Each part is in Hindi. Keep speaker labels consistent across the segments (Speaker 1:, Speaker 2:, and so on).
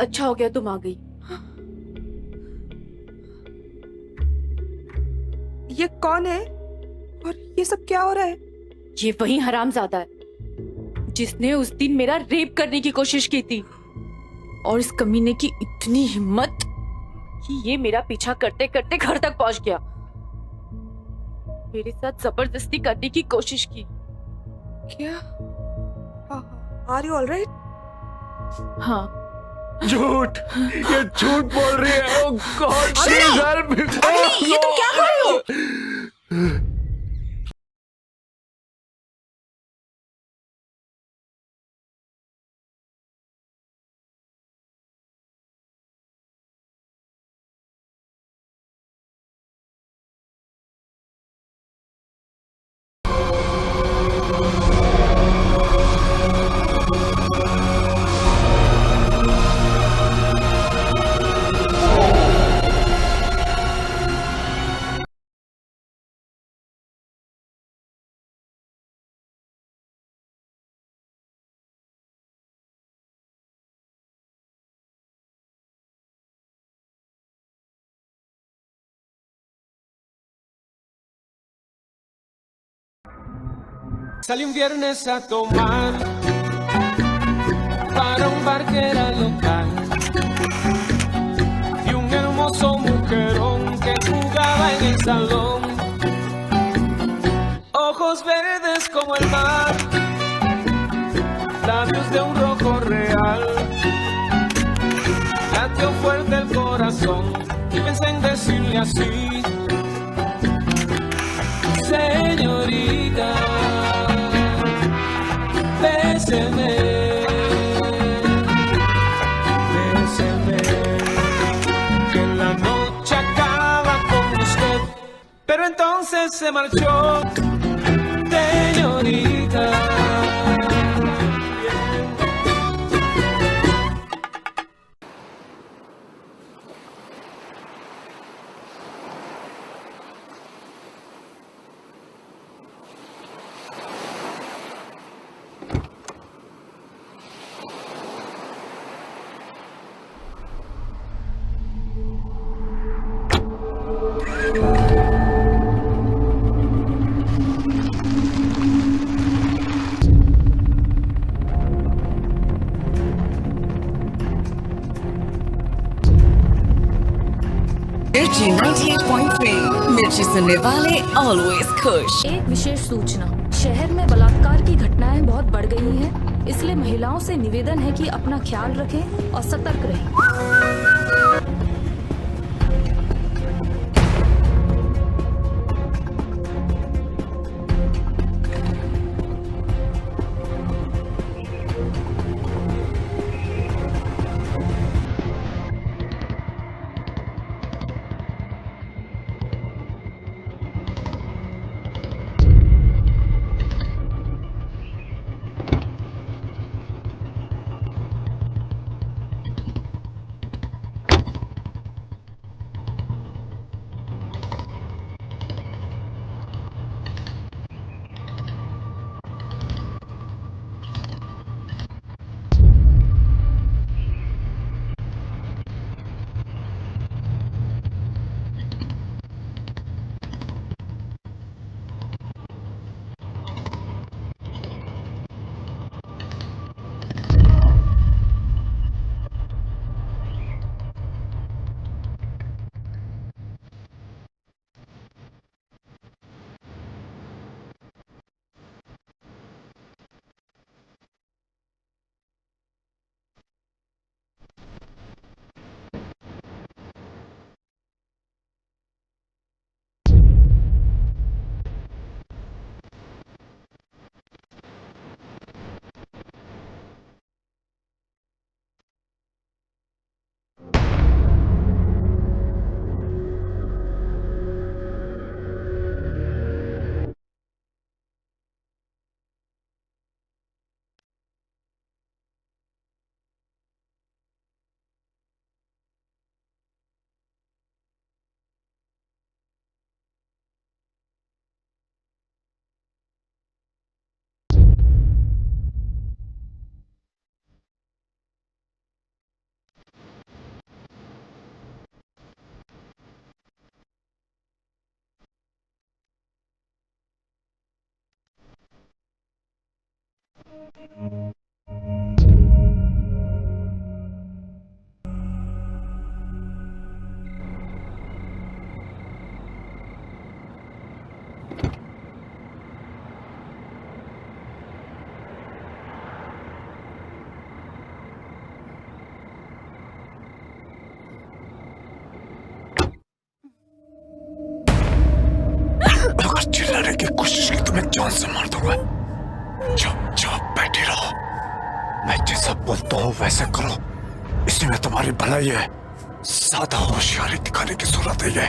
Speaker 1: अच्छा हो गया तुम आ गई।
Speaker 2: ये कौन है और ये सब क्या हो रहा है?
Speaker 1: ये वही हरामजादा है जिसने उस दिन मेरा रेप करने की कोशिश की थी, और इस कमीने की इतनी हिम्मत कि ये मेरा पीछा करते करते घर तक पहुंच गया। मेरे साथ जबरदस्ती करने की कोशिश की।
Speaker 2: क्या? Are you alright?
Speaker 1: हाँ।
Speaker 3: झूठ, ये झूठ बोल रही है। Oh God, she is helping.
Speaker 2: ये तुम क्या कर रहे हो?
Speaker 4: Salí un viernes a tomar para un bar que era local. Y un hermoso mujerón que jugaba en el salón. Ojos verdes como el mar, labios de un rojo real. Latió fuerte el corazón y pensé en decirle así: señorita, béseme, béseme, que la noche acaba con usted. Pero entonces se marchó, señorita.
Speaker 5: मिर्ची 98.3 मिर्ची सुनने वाले ऑलवेज खुश।
Speaker 6: एक विशेष सूचना, शहर में बलात्कार की घटनाएं बहुत बढ़ गई हैं, इसलिए महिलाओं से निवेदन है कि अपना ख्याल रखें और सतर्क रहें।
Speaker 3: अगर चिल्लाने की कोशिश की तो मैं जान से मार दूंगा। चुपचाप बैठे रहो। मैं जैसा बोलता हूँ वैसे करो, इसी में तुम्हारी भलाई है। ज्यादा होशियारी दिखाने की जरूरत है ये।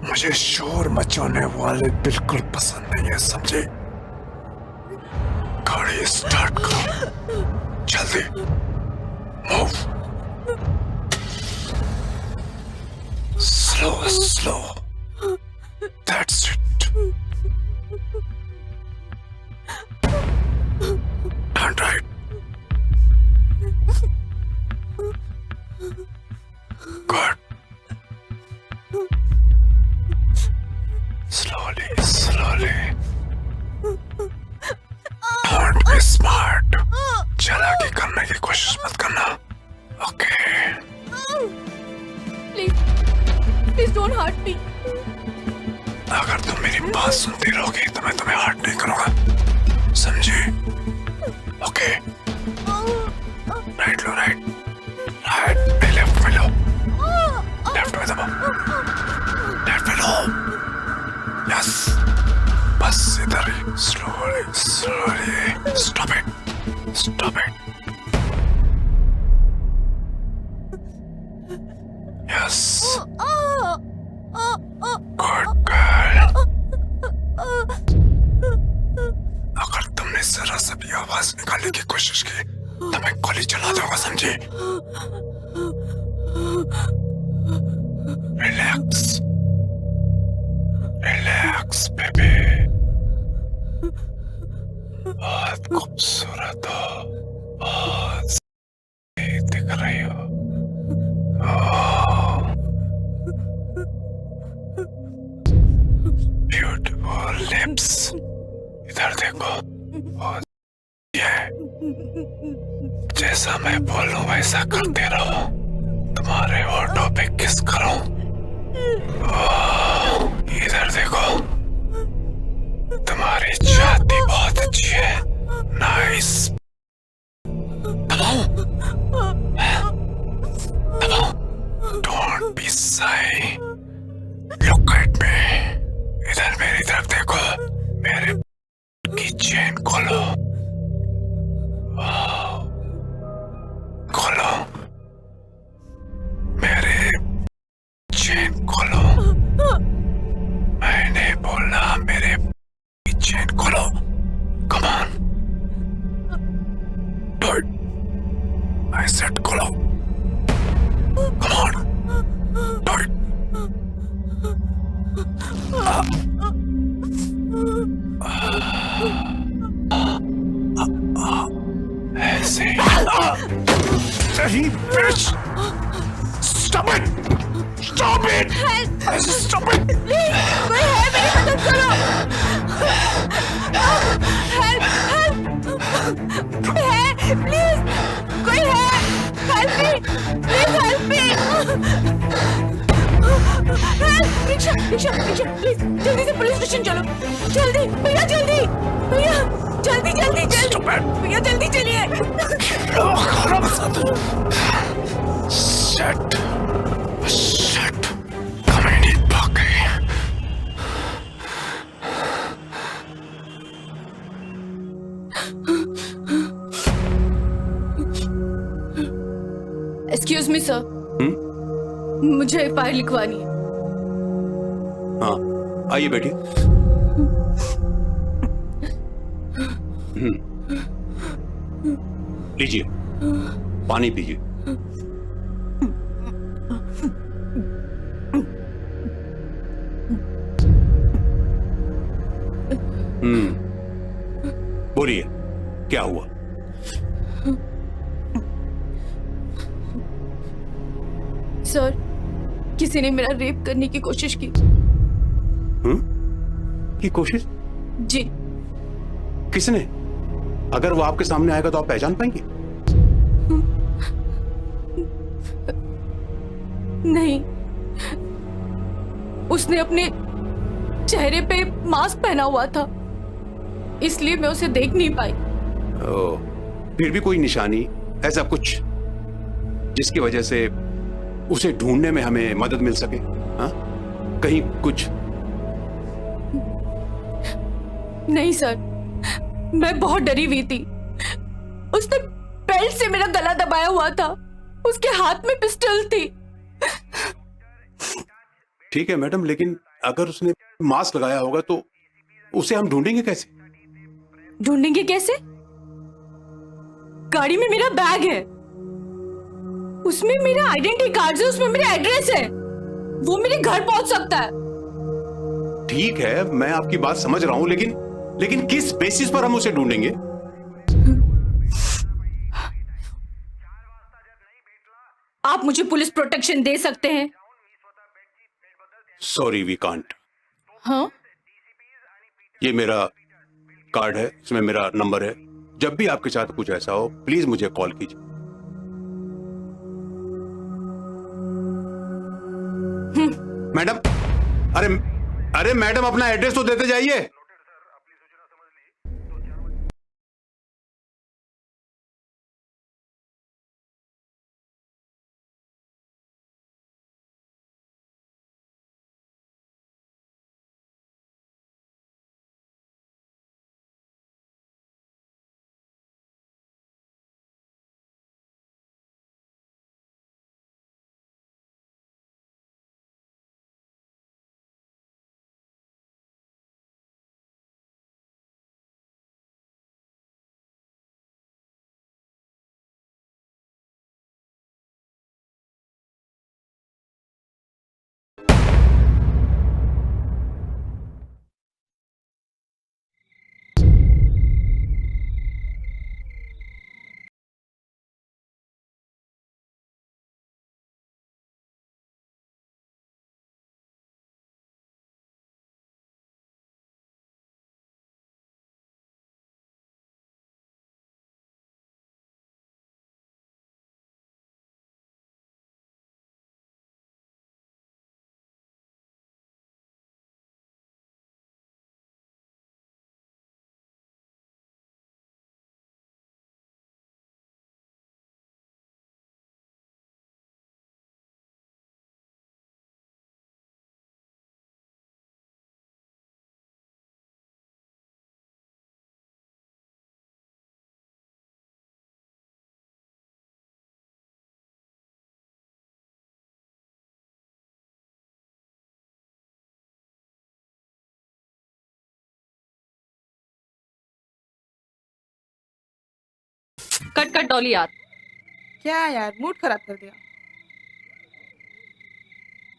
Speaker 3: मुझे शोर मचाने वाले बिल्कुल पसंद नहीं है, समझे? गाड़ी स्टार्ट करो, जल्दी move. Slow slow, that's it. Turn right. Good. Slowly, slowly. Don't be smart. चालाकी करने की कोशिश मत करना. Okay.
Speaker 1: Please don't hurt me.
Speaker 3: अगर तुम मेरी बात सुनती रहोगी तो मैं तुम्हें हर्ट नहीं करूंगा, समझी? ओके, राइट लो, राइट राइट में लेफ्ट में लो, लेफ्ट में दबाओ, लेफ्ट में लो, यस, बस इधर ही, slowly slowly, stop it, stop it, yes, good girl. अगर तुमने जरा सा भी आवाज निकालने की कोशिश की तो मैं गोली चला दूंगा, समझे? Relax, relax baby. बहुत खूबसूरत हो, बहुत सही दिख रही हो। ब्यूटीफुल लिप्स, इधर देखो, बहुत है। जैसा मैं बोलूं वैसा करते रहो। तुम्हारे होठों पे किस करूं? इधर देखो, तुम्हारी छाती बहुत अच्छी है, नाइस। दबाओ, दबाओ, डोंट बी शाई, लुक एट मी। इधर मेरी तरफ देखो, मेरे की चेन खोलो, खोलो, मेरे चेन खोलो। मैंने बोला मेरे की चेन खोलो, come on, do it. I said खोलो, कम ऑन, डू इट। ऐसे नहीं, bitch! Stop it! Stop it! Stop it!
Speaker 1: कोई है, मेरी मदद करो। हेल्प, हेल्प, है, प्लीज, कोई है, help me, please help me. Help, rickshaw, rickshaw, rickshaw, please, जल्दी से पुलिस स्टेशन चलो, जल्दी, भैया जल्दी, भैया जल्दी जल्दी जल्दी, भैया जल्दी चलिए।
Speaker 3: Shut, shut, कमेडी भाग गई।
Speaker 1: एक्सक्यूज मी सर, मुझे एफआईआर लिखवानी है।
Speaker 7: हाँ, आइए बैठिए। लीजिए, पानी पीजिए। बोलिए, क्या हुआ?
Speaker 1: सर, किसी ने मेरा रेप करने की कोशिश की।
Speaker 7: की कोशिश?
Speaker 1: जी,
Speaker 7: किसने? अगर वो आपके सामने आएगा तो आप पहचान पाएंगे?
Speaker 1: नहीं, उसने अपने चेहरे पे मास्क पहना हुआ था, इसलिए मैं उसे देख नहीं पाई।
Speaker 7: ओह, फिर भी कोई निशानी, ऐसा कुछ जिसकी वजह से उसे ढूंढने में हमें मदद मिल सके? हाँ, कहीं कुछ?
Speaker 1: नहीं सर, मैं बहुत डरी हुई थी। उसने बेल्ट से मेरा गला दबाया हुआ था, उसके हाथ में पिस्टल थी।
Speaker 7: ठीक है मैडम, लेकिन अगर उसने मास्क लगाया होगा तो उसे हम ढूंढेंगे कैसे?
Speaker 1: ढूंढेंगे कैसे? गाड़ी में मेरा बैग है, उसमें मेरा आइडेंटिटी कार्ड है, उसमें मेरा एड्रेस है, वो मेरे घर पहुंच सकता है।
Speaker 7: ठीक है, मैं आपकी बात समझ रहा हूं, लेकिन किस बेसिस पर हम उसे ढूंढेंगे?
Speaker 1: आप मुझे पुलिस प्रोटेक्शन दे सकते हैं?
Speaker 7: Sorry, we can't.
Speaker 1: हाँ?
Speaker 7: ये मेरा कार्ड है, इसमें मेरा नंबर है। जब भी आपके साथ कुछ ऐसा हो प्लीज मुझे कॉल कीजिए। मैडम, अरे मैडम, अपना एड्रेस तो देते जाइए।
Speaker 1: कट कट डॉली यार,
Speaker 2: क्या यार, मूड खराब कर दिया।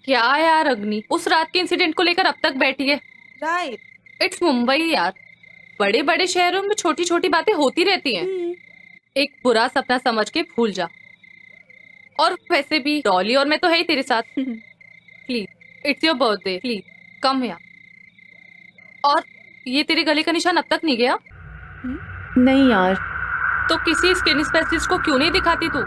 Speaker 1: क्या यार अग्नि, उस रात के इंसिडेंट को लेकर अब तक बैठी है।
Speaker 2: राइट।
Speaker 1: इट्स मुंबई यार, बड़े बड़े शहरों में छोटी छोटी बातें होती रहती हैं। एक बुरा सपना समझ के भूल जा। और वैसे भी डॉली और मैं तो है ही तेरे साथ। Please, it's your birthday, please come here. और ये तेरे गले का निशान अब तक नहीं गया?
Speaker 8: नहीं यार।
Speaker 1: तो किसी स्किन स्पेशलिस्ट को क्यों नहीं दिखाती तू?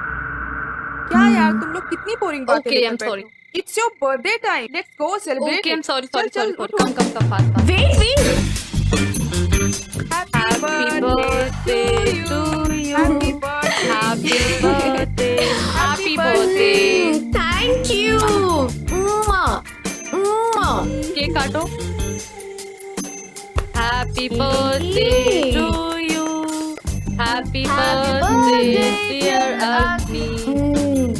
Speaker 2: क्या यार, तुम लोग कितनी बोरिंग बातें
Speaker 1: Okay, I'm
Speaker 2: लेकर
Speaker 1: sorry.
Speaker 2: बैठे हो। It's your birthday time. Let's go celebrate.
Speaker 1: Okay, I am sorry
Speaker 2: चल,
Speaker 1: सॉरी
Speaker 2: चल,
Speaker 1: सॉरी,
Speaker 2: उठो।
Speaker 1: Come fast.
Speaker 8: Wait wait.
Speaker 2: Happy birthday to you. Happy birthday.
Speaker 1: Happy birthday, happy birthday.
Speaker 8: Thank you.
Speaker 1: Cake काटो। Happy birthday to you, happy birthday dear Agni,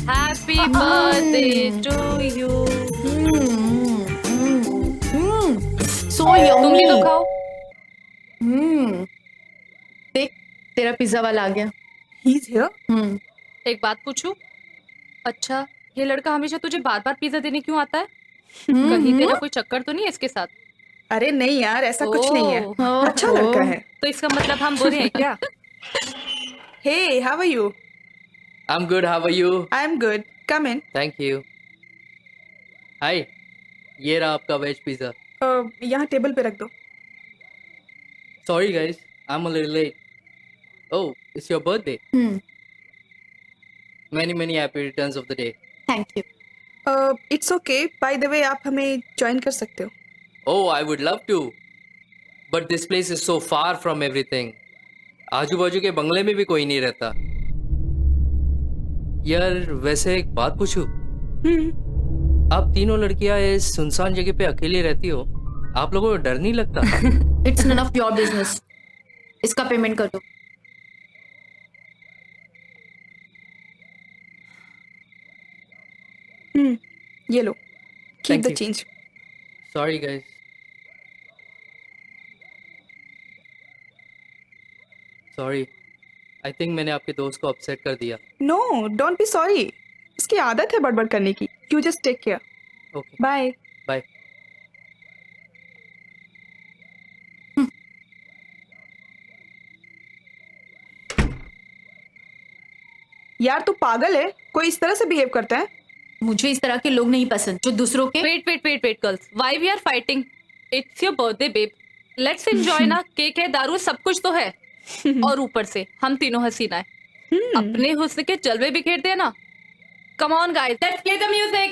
Speaker 1: happy birthday to you.
Speaker 8: So
Speaker 1: तुम भी तो
Speaker 8: यम्मी।
Speaker 1: खाओ।
Speaker 8: देख, तेरा पिज्जा वाला आ गया।
Speaker 2: He's here.
Speaker 1: एक बात पूछूं? अच्छा, ये लड़का हमेशा तुझे बार बार पिज्जा देने क्यों आता है? कहीं तेरा कोई चक्कर तो नहीं है इसके साथ?
Speaker 2: अरे नहीं यार, ऐसा कुछ नहीं है।
Speaker 1: ओह,
Speaker 2: अच्छा लड़का है।
Speaker 1: तो इसका मतलब हम बुरे हैं क्या?
Speaker 2: Hey, how are you?
Speaker 9: I'm good. How are you?
Speaker 2: I'm good. Come in.
Speaker 9: Thank you. Hi. ये रहा आपका वेज पिज़्ज़ा।
Speaker 2: यहाँ टेबल पे रख दो।
Speaker 9: Sorry guys, I'm a little late. Oh, it's your birthday. Many happy returns of the day.
Speaker 8: Thank you.
Speaker 2: It's okay. By the way, आप हमें ज्वाइन कर सकते हो.
Speaker 9: Oh, I would love to. But this place is so far from everything. आजू बाजू के बंगले में भी कोई नहीं रहता. यार वैसे एक बात पूछूं? आप तीनों लड़कियां इस सुनसान जगह पे अकेली रहती हो. आप लोगों को डर नहीं लगता?
Speaker 8: It's none of your business. इसका पेमेंट कर दो.
Speaker 2: ये लो. Keep
Speaker 9: Thank
Speaker 2: the
Speaker 9: you.
Speaker 2: Change.
Speaker 9: Sorry guys. Sorry. I think मैंने आपके दोस्त को अपसेट कर दिया.
Speaker 2: No, don't be sorry. इसकी आदत है बड़बड़ करने की. You just take care.
Speaker 9: Okay.
Speaker 2: Bye.
Speaker 9: Bye.
Speaker 2: यार तू पागल है. कोई इस तरह से बिहेव करता है?
Speaker 8: मुझे इस तरह के लोग नहीं पसंद जो दूसरों के.
Speaker 1: Wait, girls. Why we are fighting? It's your birthday, babe. Let's enjoy ना. केक है, दारू, सब कुछ तो है. और ऊपर से हम तीनों हसीना है. अपने हुस्न के जलवे बिखेरते हैं ना. Come on, guys. Let's play the music.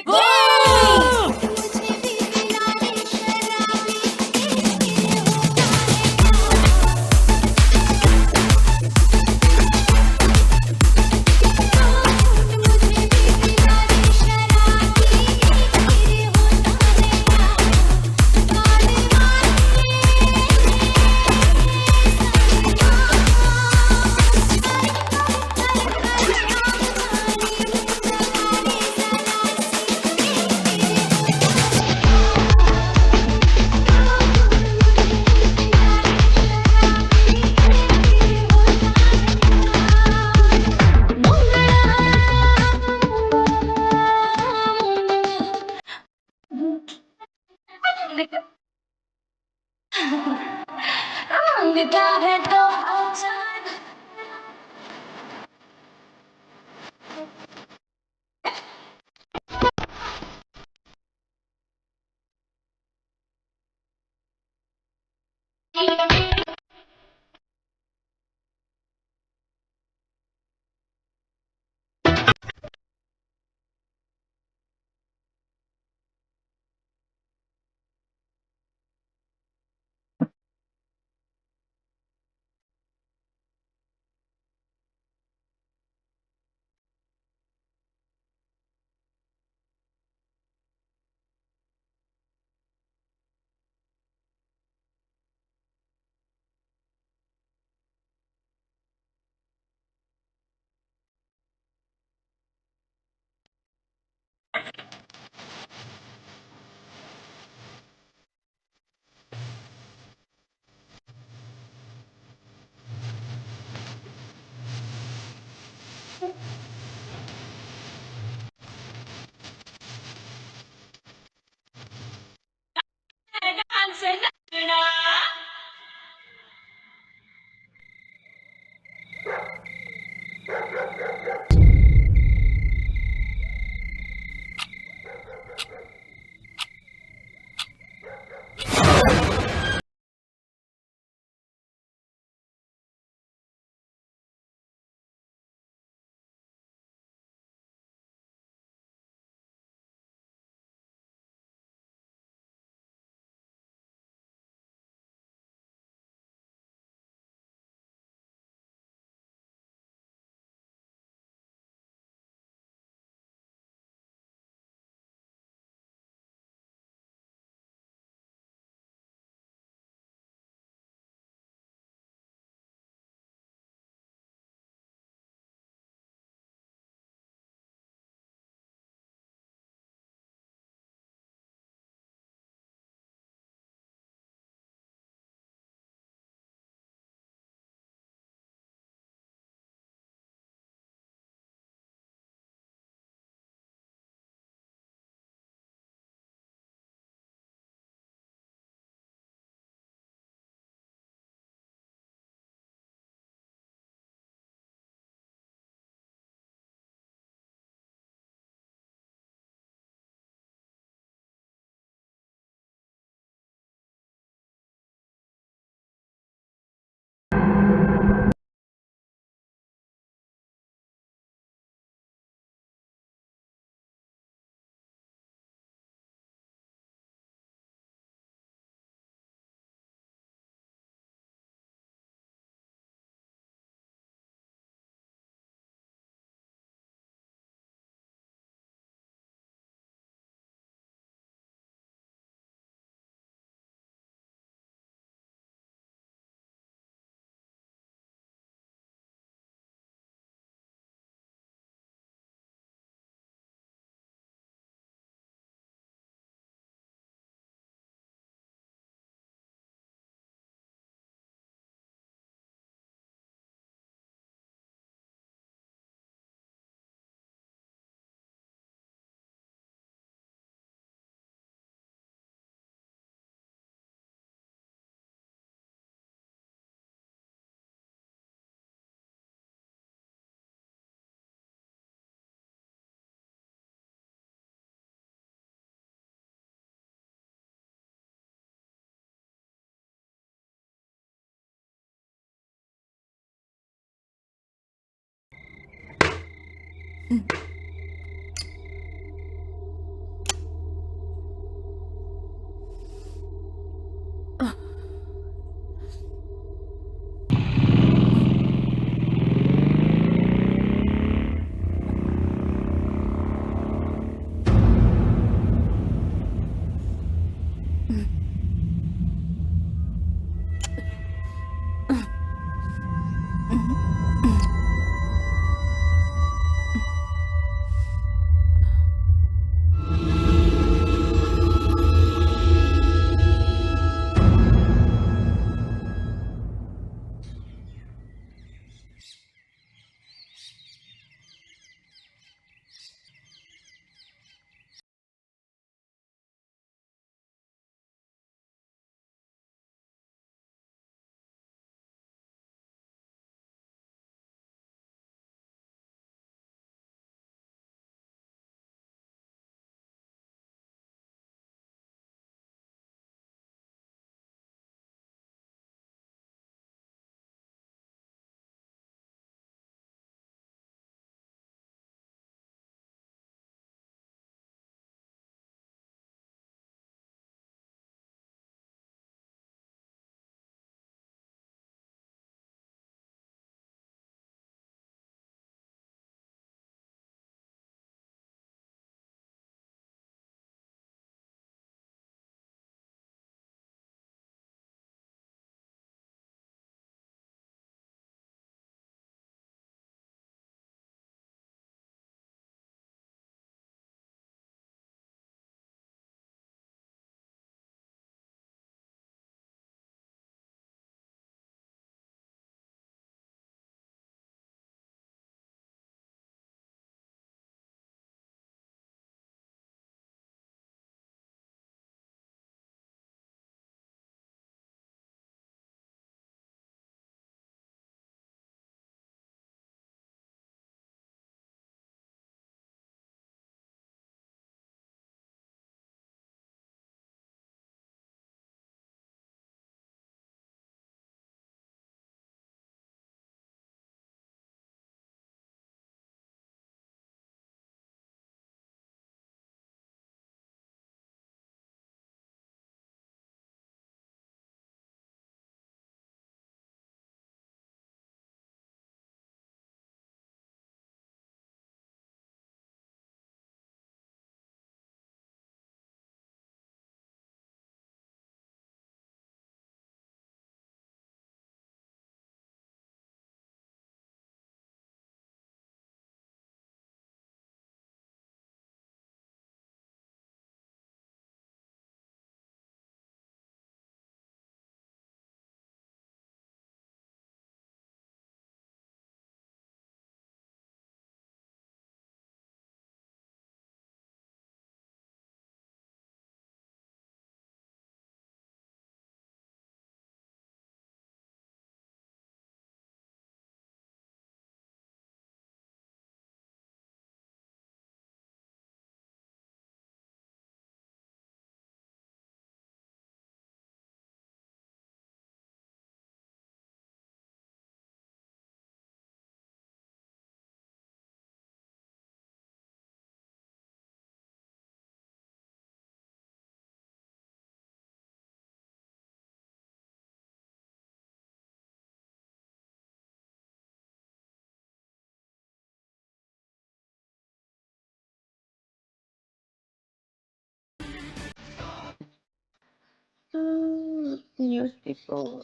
Speaker 2: Newspaper.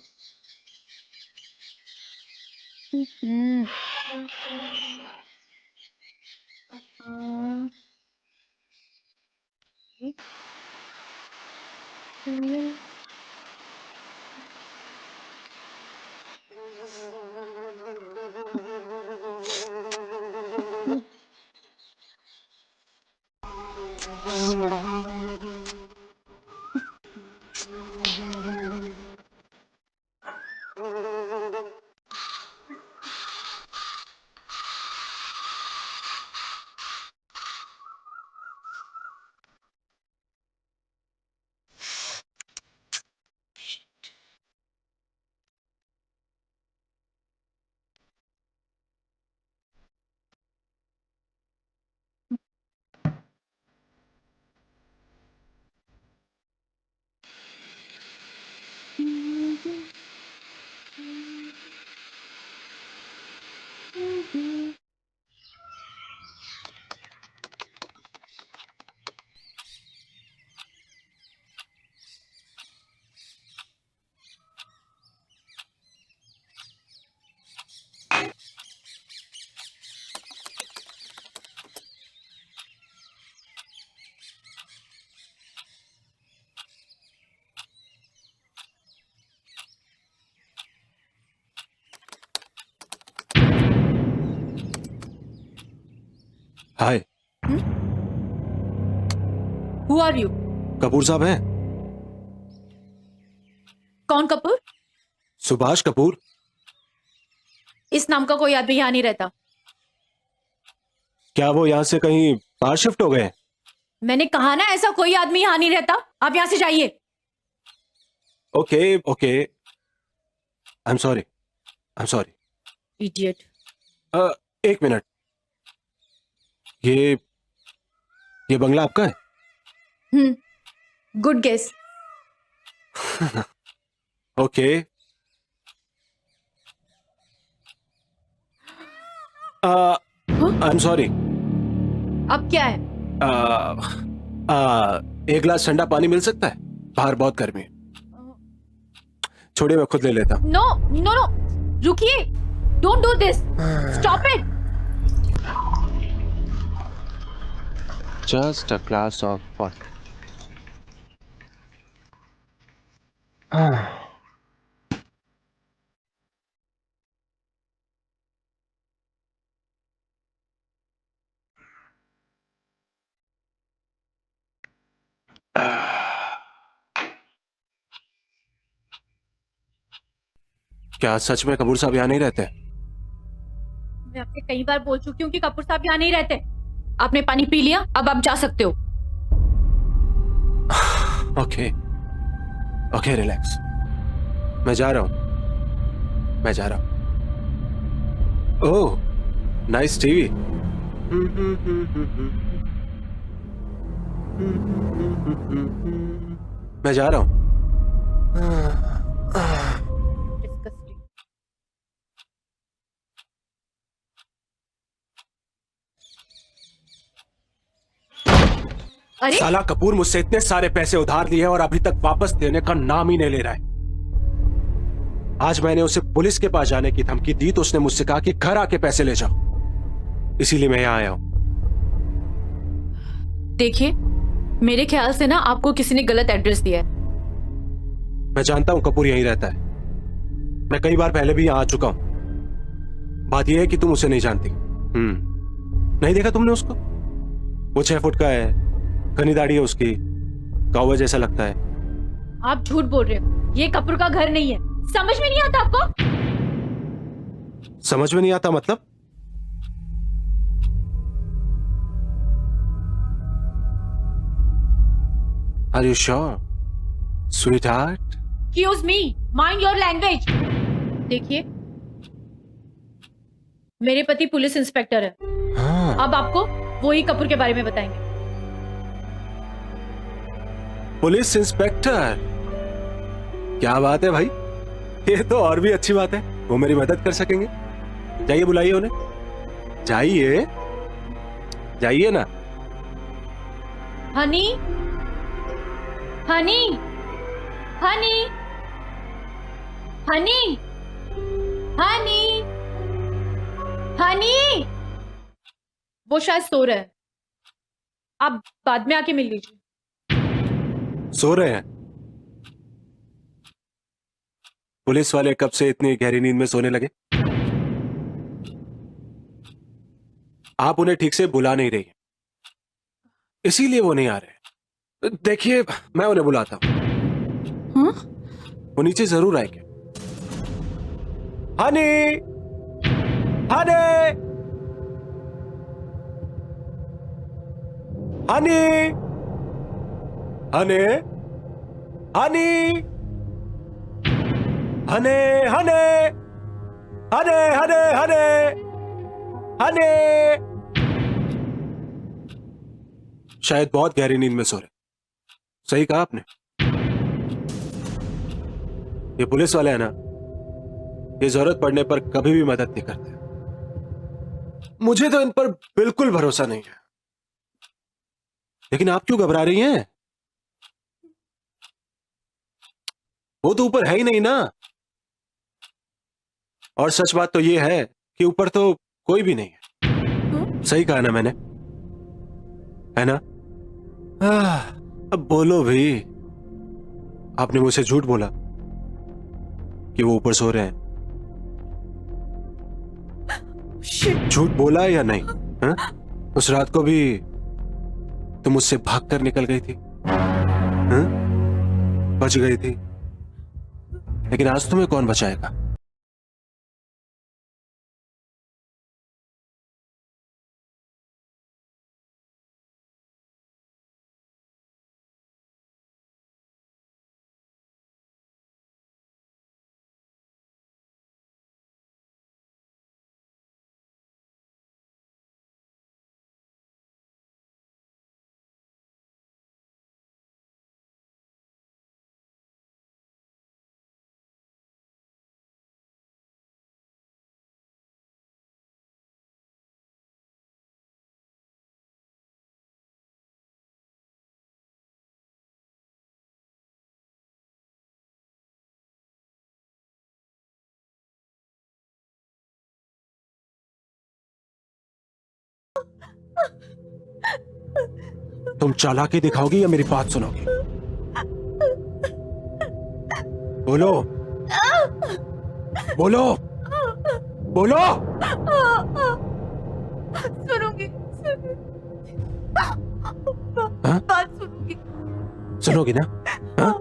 Speaker 3: Hi,
Speaker 1: who are you?
Speaker 3: Kapoor साहब हैं?
Speaker 1: कौन कपूर?
Speaker 3: सुभाष कपूर।
Speaker 1: इस नाम का कोई आदमी यहाँ नहीं रहता।
Speaker 3: क्या वो यहाँ से कहीं बाहर शिफ्ट हो गए?
Speaker 1: मैंने कहा ना, ऐसा कोई आदमी यहाँ नहीं रहता। आप यहाँ से जाइए।
Speaker 3: Okay okay, I am sorry.
Speaker 1: Idiot.
Speaker 3: एक मिनट, ये बंगला आपका है?
Speaker 1: Good guess.
Speaker 3: Okay. I am sorry.
Speaker 1: अब क्या है?
Speaker 3: एक गिलास ठंडा पानी मिल सकता है? बाहर बहुत गर्मी है। छोड़िए, मैं खुद ले लेता हूँ।
Speaker 1: नो नो नो, रुकिए। Don't do this, stop it.
Speaker 3: Just a glass of water. क्या सच में कपूर साहब यहाँ नहीं रहते?
Speaker 1: मैं आपसे कई बार बोल चुकी हूँ कि कपूर साहब यहाँ नहीं रहते। आपने पानी पी लिया, अब आप जा सकते हो।
Speaker 3: Okay, relax. मैं जा रहा हूँ। ओह, नाइस टीवी। मैं जा रहा हूँ।
Speaker 1: Disgusting. अरे
Speaker 3: साला कपूर मुझसे इतने सारे पैसे उधार लिए और अभी तक वापस देने का नाम ही नहीं ले रहा है। आज मैंने उसे पुलिस के पास जाने की धमकी दी तो उसने मुझसे कहा कि घर आके पैसे ले जाओ, इसीलिए मैं यहां आया हूं।
Speaker 1: देखिए, मेरे ख्याल से ना आपको किसी ने गलत एड्रेस दिया है।
Speaker 3: मैं जानता हूं कपूर यहीं रहता है। मैं कई बार पहले भी यहां आ चुका हूं। बात यह है कि तुम उसे नहीं जानती। नहीं देखा तुमने उसको? वो 6 फुट का है, घनी दाढ़ी है उसकी, कौवा जैसा लगता है।
Speaker 1: आप झूठ बोल रहे हो। ये कपूर का घर नहीं है। समझ में नहीं आता आपको?
Speaker 3: समझ में नहीं आता मतलब? Are you sure, sweetheart?
Speaker 1: Excuse me, mind your language. देखिए, मेरे पति पुलिस इंस्पेक्टर है।
Speaker 3: हाँ।
Speaker 1: अब आपको वो ही कपूर के बारे में बताएंगे।
Speaker 3: पुलिस इंस्पेक्टर, क्या बात है भाई, ये तो और भी अच्छी बात है। वो मेरी मदद कर सकेंगे। जाइए, बुलाइए उन्हें। जाइए ना।
Speaker 1: हनी, हनी, हनी, हनी, हनी, हनी। वो शायद सो रहे हैं। आप बाद में आके मिल लीजिए।
Speaker 3: सो रहे हैं? पुलिस वाले कब से इतनी गहरी नींद में सोने लगे? आप उन्हें ठीक से बुला नहीं रही, इसीलिए वो नहीं आ रहे। देखिए, मैं उन्हें बुलाता हूं।
Speaker 1: हाँ?
Speaker 3: वो नीचे जरूर आएंगे। हनी, हनी, हनी, हनी, हनी, हने हने हने हने हने हने। शायद बहुत गहरी नींद में सो रहे। सही कहा आपने। ये पुलिस वाले हैं ना, ये जरूरत पड़ने पर कभी भी मदद नहीं करते। मुझे तो इन पर बिल्कुल भरोसा नहीं है। लेकिन आप क्यों घबरा रही हैं? वो तो ऊपर है ही नहीं ना। और सच बात तो ये है कि ऊपर तो कोई भी नहीं है। सही कहा ना मैंने, है ना? अब बोलो भी। आपने मुझसे झूठ बोला कि वो ऊपर सो रहे हैं। झूठ बोला या नहीं? हा? उस रात को भी तुम मुझसे भागकर निकल गई थी, हा? बच गई थी। लेकिन आज तुम्हें कौन बचाएगा? तुम चालाकी दिखाओगी या मेरी बात सुनोगी? बोलो, बोलो, बोलो।
Speaker 1: सुनूंगी,
Speaker 3: हाँ?
Speaker 1: बात सुनूंगी।
Speaker 3: सुनोगी ना? हाँ?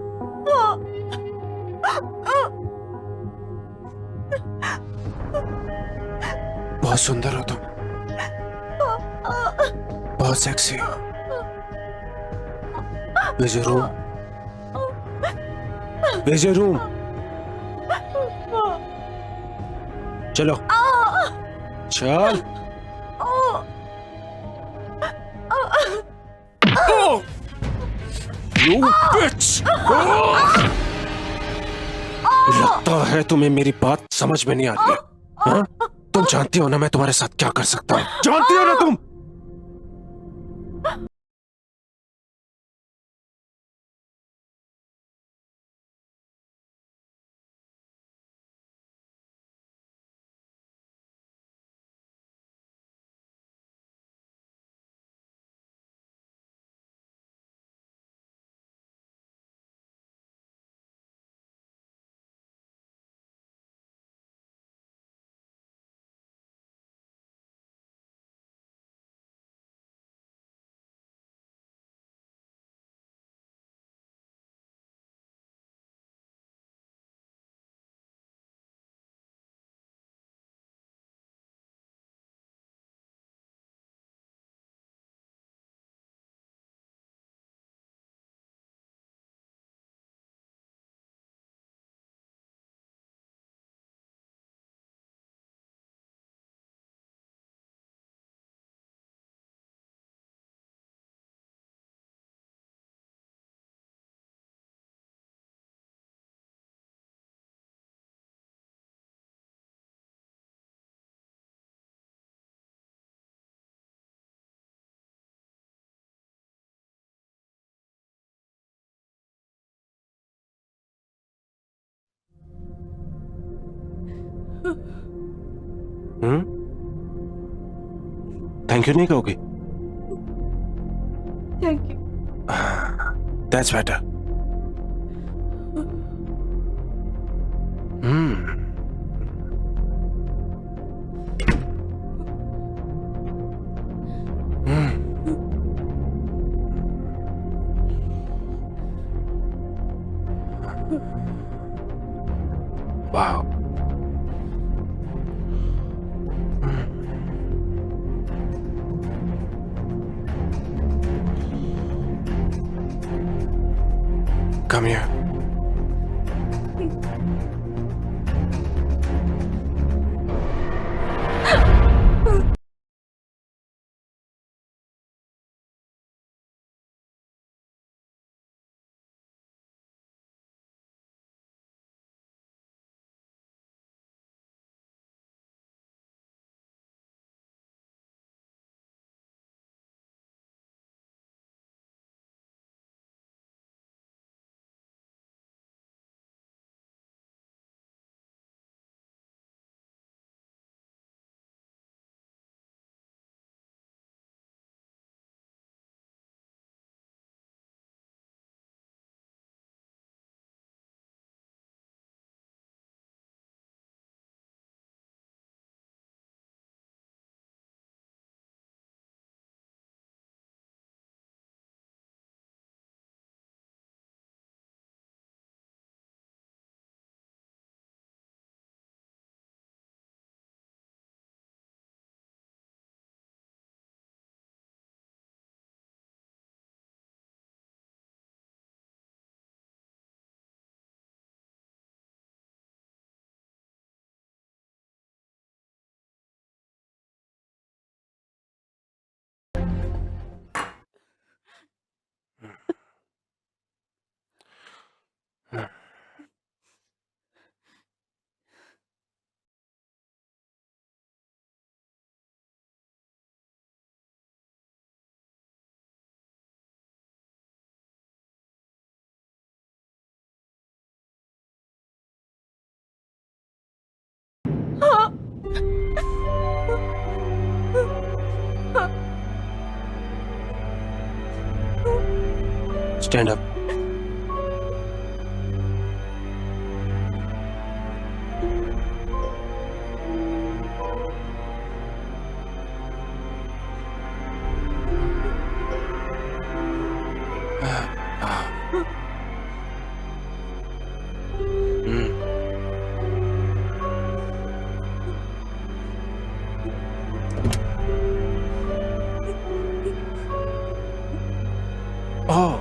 Speaker 3: बहुत सुंदर हो तुम, बहुत सेक्सी हो। भेजो रूम, भेजो रूम। चलो, चल। You bitch! लगता है तुम्हें मेरी बात समझ में नहीं आ रही है। हाँ? तुम जानती हो ना मैं तुम्हारे साथ क्या कर सकता हूँ? जानती हो ना तुम? थैंक यू नहीं कहोगे?
Speaker 1: Thank you.
Speaker 3: That's better. Wow. Come here. Stand up. Oh.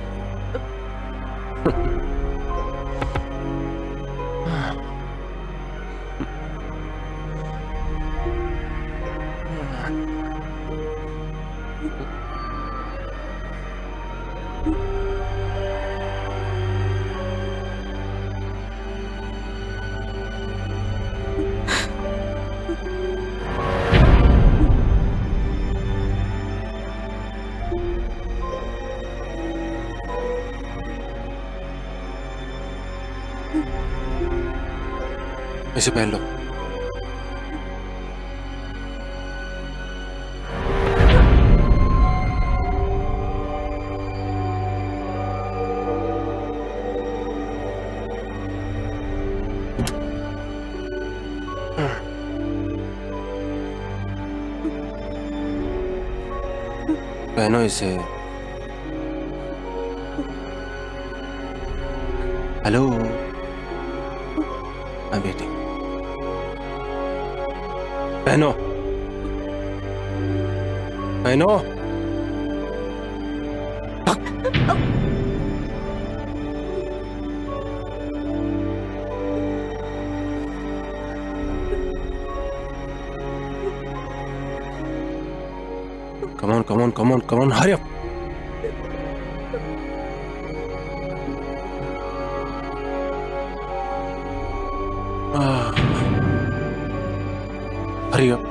Speaker 3: इसे पहन लो। पहनो इसे। Hello, I'm waiting। पहनो पहनो। Come on, hurry up। Hurry up।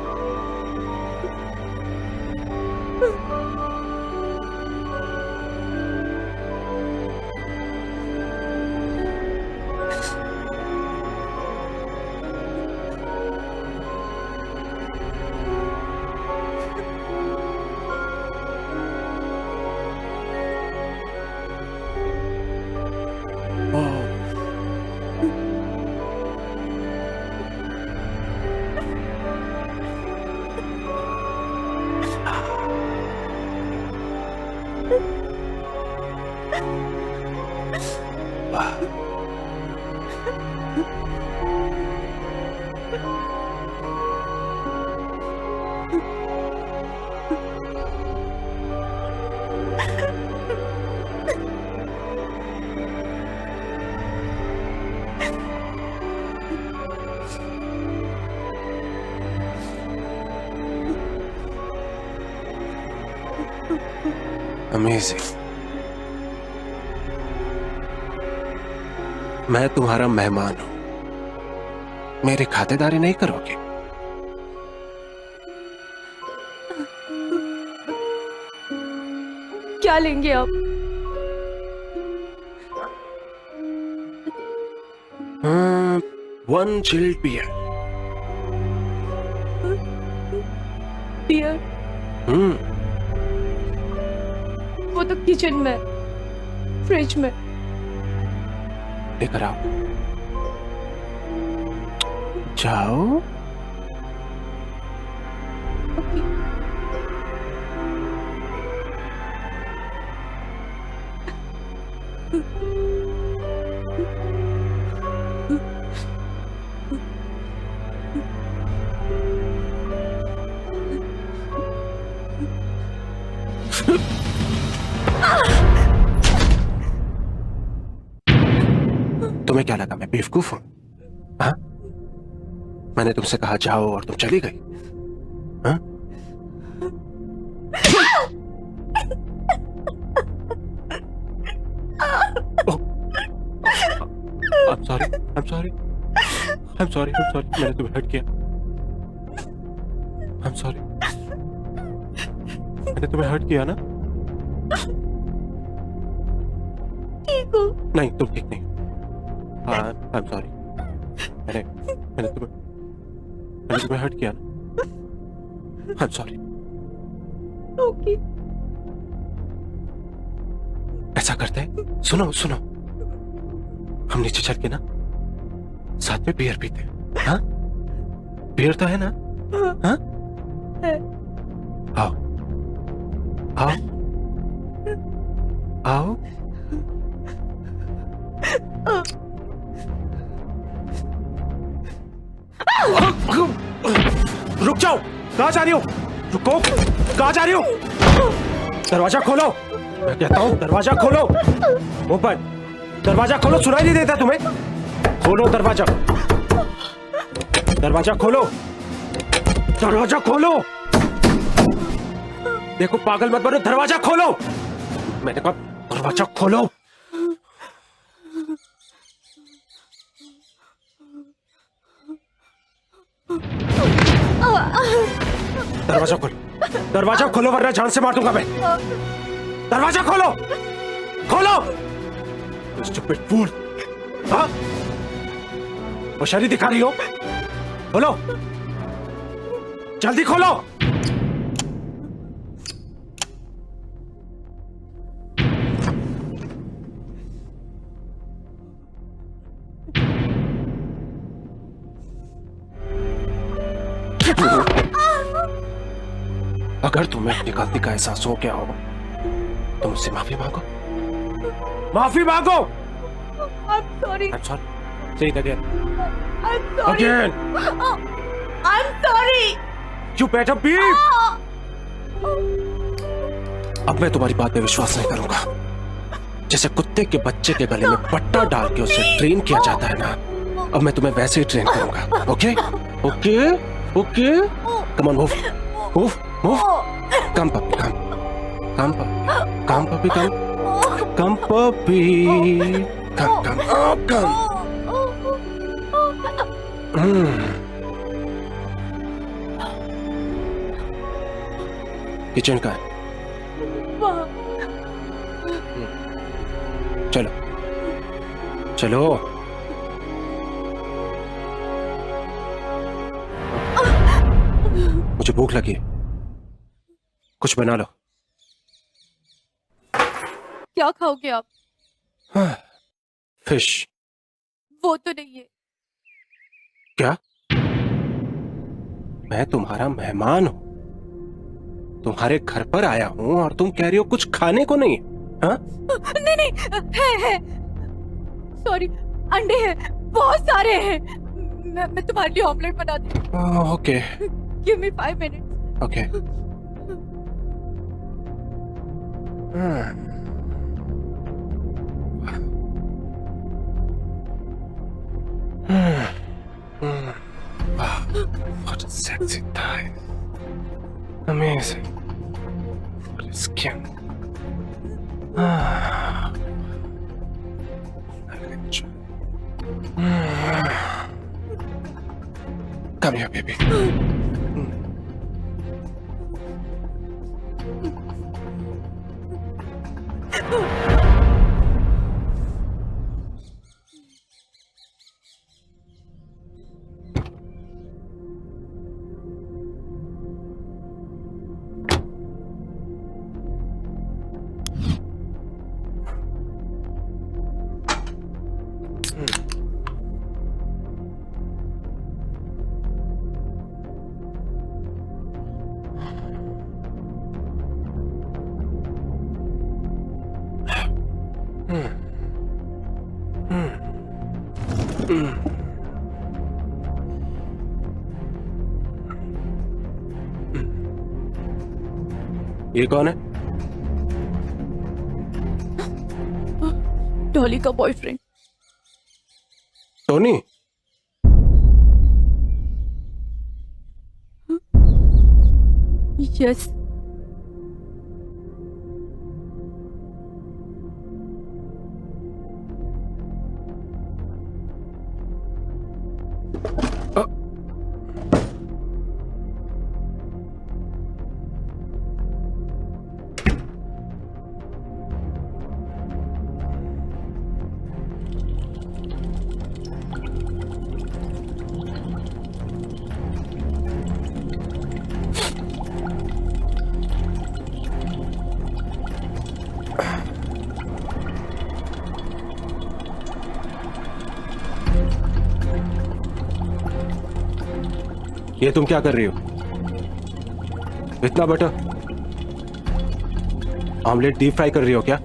Speaker 3: Amazing. मैं तुम्हारा मेहमान हूं, मेरी खातिरदारी नहीं करोगे?
Speaker 1: क्या लेंगे आप?
Speaker 3: One chilled beer.
Speaker 1: बियर? वो तो किचन में, फ्रिज में।
Speaker 3: लेकर आओ। जाओ। तुम्हें क्या लगा मैं बेवकूफ हूं? हाँ? मैंने तुमसे कहा जाओ और तुम चली गई। हाँ? I'm sorry। मैंने तुम्हें हर्ट किया। I'm sorry। मैंने तुम्हें हर्ट किया ना?
Speaker 1: ठीक हो?
Speaker 3: नहीं, तुम ठीक नहीं। हाँ, I'm sorry। मैंने तुम्हें हर्ट किया ना? I'm sorry।
Speaker 1: ओके।
Speaker 3: ऐसा करते हैं, सुनो सुनो, हम नीचे चल के ना साथ में बियर पीते हैं। हाँ, बियर तो है ना? हाँ, आओ आओ आओ। रुक जाओ, कहाँ जा रही हो? रुको, कहाँ जा रही हो? दरवाजा खोलो, मैं कहता हूँ दरवाजा खोलो। ओपन, दरवाजा खोलो, सुनाई नहीं देता तुम्हें? खोलो दरवाजा, दरवाजा खोलो, दरवाजा खोलो। देखो पागल मत बनो, दरवाजा खोलो। मैंने कहा दरवाजा खोलो। दरवाजा खोलो, दरवाजा खोलो वरना जान से मार दूंगा मैं। दरवाजा खोलो, खोलो। स्टूपिड फूल, हाँ? होशियारी दिखा रही हो? खोलो, जल्दी खोलो। अगर तुम्हें अपनी गलती का एहसास हो गया हो तो मुझसे माफी मांगो, माफी मांगो।
Speaker 1: I'm sorry.
Speaker 3: I'm sorry. Say it again.
Speaker 1: I'm sorry.
Speaker 3: Again.
Speaker 1: I'm sorry.
Speaker 3: You better be. अब मैं तुम्हारी बात पे विश्वास नहीं करूंगा। जैसे कुत्ते के बच्चे के गले में पट्टा डाल के उसे ट्रेन किया जाता है ना, अब मैं तुम्हें वैसे ही ट्रेन करूंगा। Okay okay okay, come on, move move move, come puppy, come come puppy, come puppy, come. Kitchen का है, चलो चलो। मुझे भूख लगी है, कुछ बना लो।
Speaker 1: क्या खाओगे आप?
Speaker 3: फिश।
Speaker 1: वो तो नहीं है।
Speaker 3: क्या? मैं तुम्हारा मेहमान हूं, तुम्हारे घर पर आया हूं और तुम कह रही हो कुछ खाने को नहीं? हाँ?
Speaker 1: नहीं है। सॉरी, अंडे हैं, बहुत सारे हैं। मैं तुम्हारे लिए ऑमलेट बना दूं।
Speaker 3: Okay.
Speaker 1: Give me 5 minutes.
Speaker 3: Okay. What a sexy thigh. Amazing. What a skin. Come here, baby. ये कौन है?
Speaker 1: डॉली का बॉयफ्रेंड।
Speaker 3: टोनी?
Speaker 1: यस।
Speaker 3: ये तुम क्या कर रही हो? इतना बटर ऑमलेट डीप फ्राई कर रही हो क्या?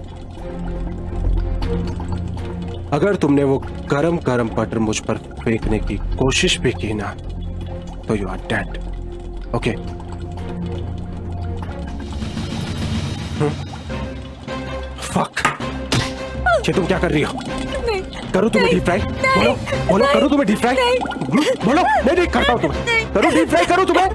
Speaker 3: अगर तुमने वो गरम गरम बटर मुझ पर फेंकने की कोशिश भी की ना तो you are dead. Okay? Fuck, ये तुम क्या कर रही हो? करो तुम्हें डीप फ्राई? बोलो बोलो, करो तुम्हें डीप फ्राई? बोलो, नहीं करता हूं तुम्हें। करो डीप फ्राई, करो तुम्हें।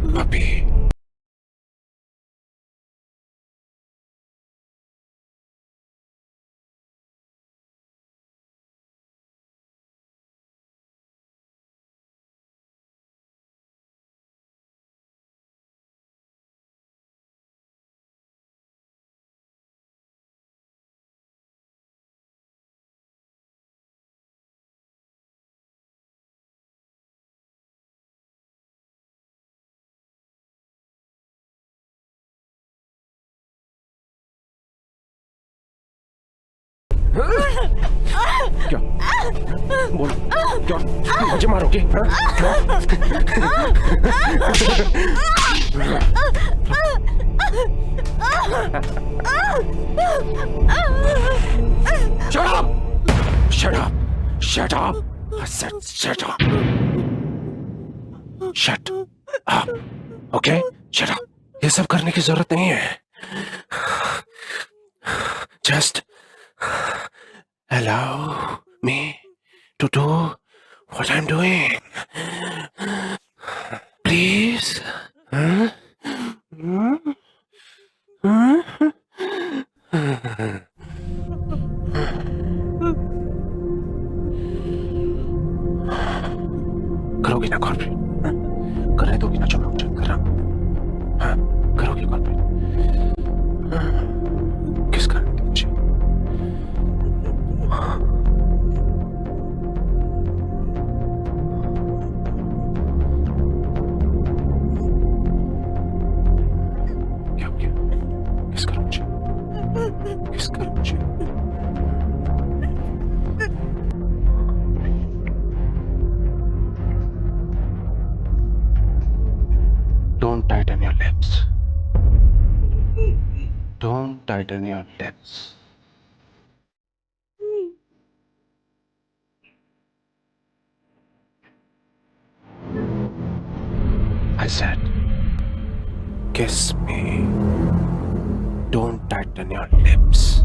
Speaker 3: तुम अभी क्या बोल, क्या मुझे मारोगे? Shut up! Shut up! Shut up! I said shut up! Shut up! Okay? Shut up! ये सब करने की जरूरत नहीं है. Just allow me to do what I'm doing. Please. करोगी ना कॉर्पोरेट? करने दोगी ना जो मैं मुझे कर रहा हूँ? हाँ, करोगी कॉर्पोरेट? किस कारण की मुझे? क्या हो गया? किस कारण मुझे? किस कारण मुझे? Don't tighten your lips. Don't tighten your lips. I said, kiss me. Don't tighten your lips.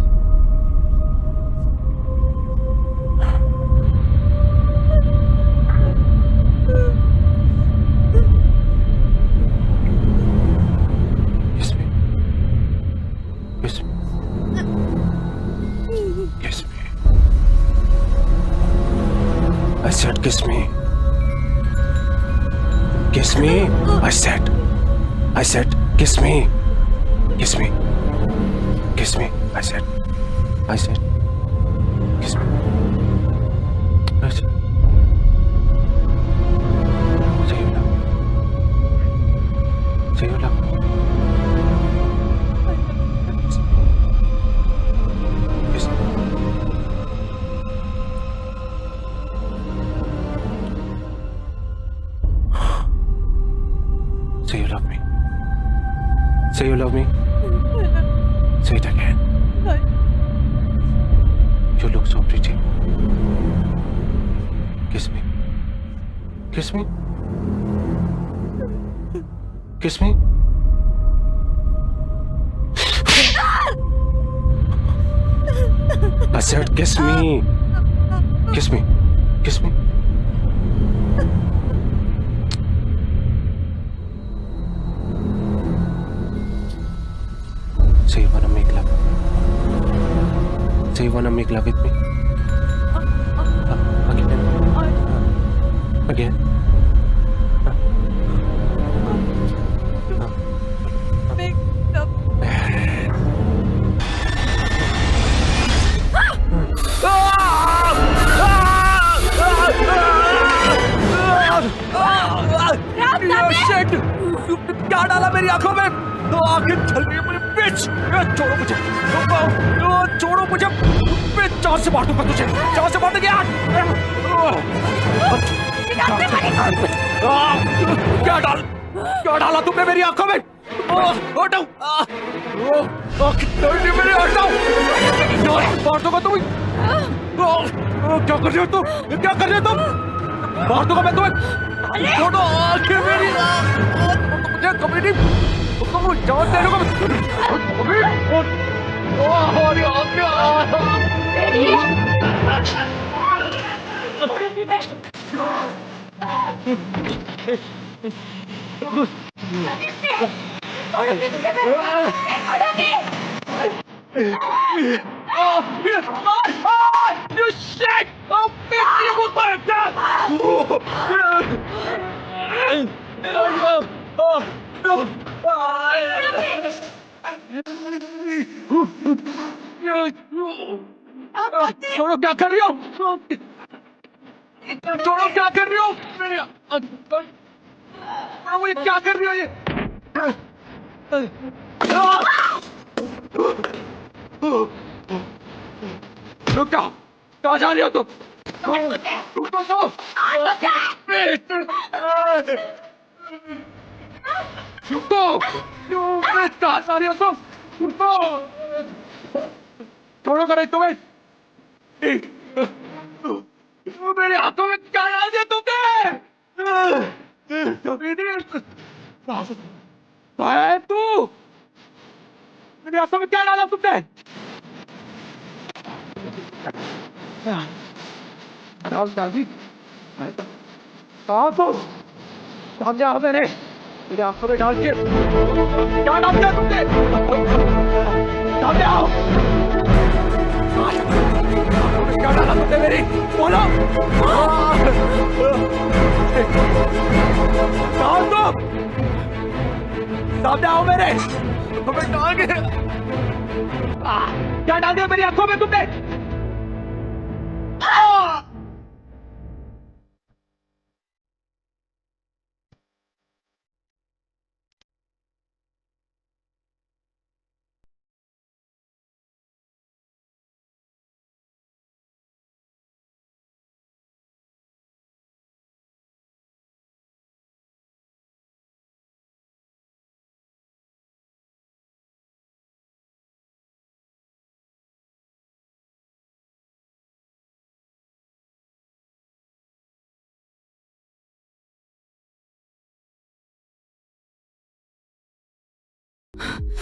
Speaker 3: Kiss me. I said, kiss me. Kiss me. Kiss me. I said, kiss me. I said. Say you love me. Say you love me. Kiss me. Say you love me. Say you love me. Say it again. You look so pretty. Kiss me. Kiss me. Kiss me. I said kiss me. Kiss me. Kiss me. Say you wanna make love. Say you wanna make love with me. Again. Again.
Speaker 4: क्या डाला मेरी आंखों में? आंखें जल रही है मेरी बिच। छोड़ो मुझे, छोड़ो मुझे। जान से मार दूंगा तुझे, जान से मार दूंगा। क्या डाला तुमने मेरी आंखों में? हटाओ, मेरे हटाओ, मार दूंगा तुम। क्या कर रहे हो तुम? क्या कर रहे हो तुम? मार दूंगा मैं तुम्हें। छोड़ो आंखें मेरी। मुझे कभी नहीं, तुम जान दे दोगे। You shit! Oh, you will burn down! छोड़ो, क्या कर रही हो? छोड़ो, क्या कर रही हो? मुझे क्या कर रही हो ये? रुक जाओ, कहाँ जा रही हो तुम? रुक जाओ, रुको, कहाँ जा रही हो तुम? रुको, छोड़ो करे तुम्हें। मेरे हाथों में क्या डाल दिया तुमने? है तू? मेरे हाथों में क्या डाला तुमने? कहाँ तुम? सामने आओ मेरे आंखों में डाल के क्या डाल दिया तुमने? सामने आओ। क्या डाला तुमने मेरी? बोलो। कहाँ तुम? सामने आओ मेरे। तुम्हें डाल के क्या डाल दिया मेरी आंखों में तुमने?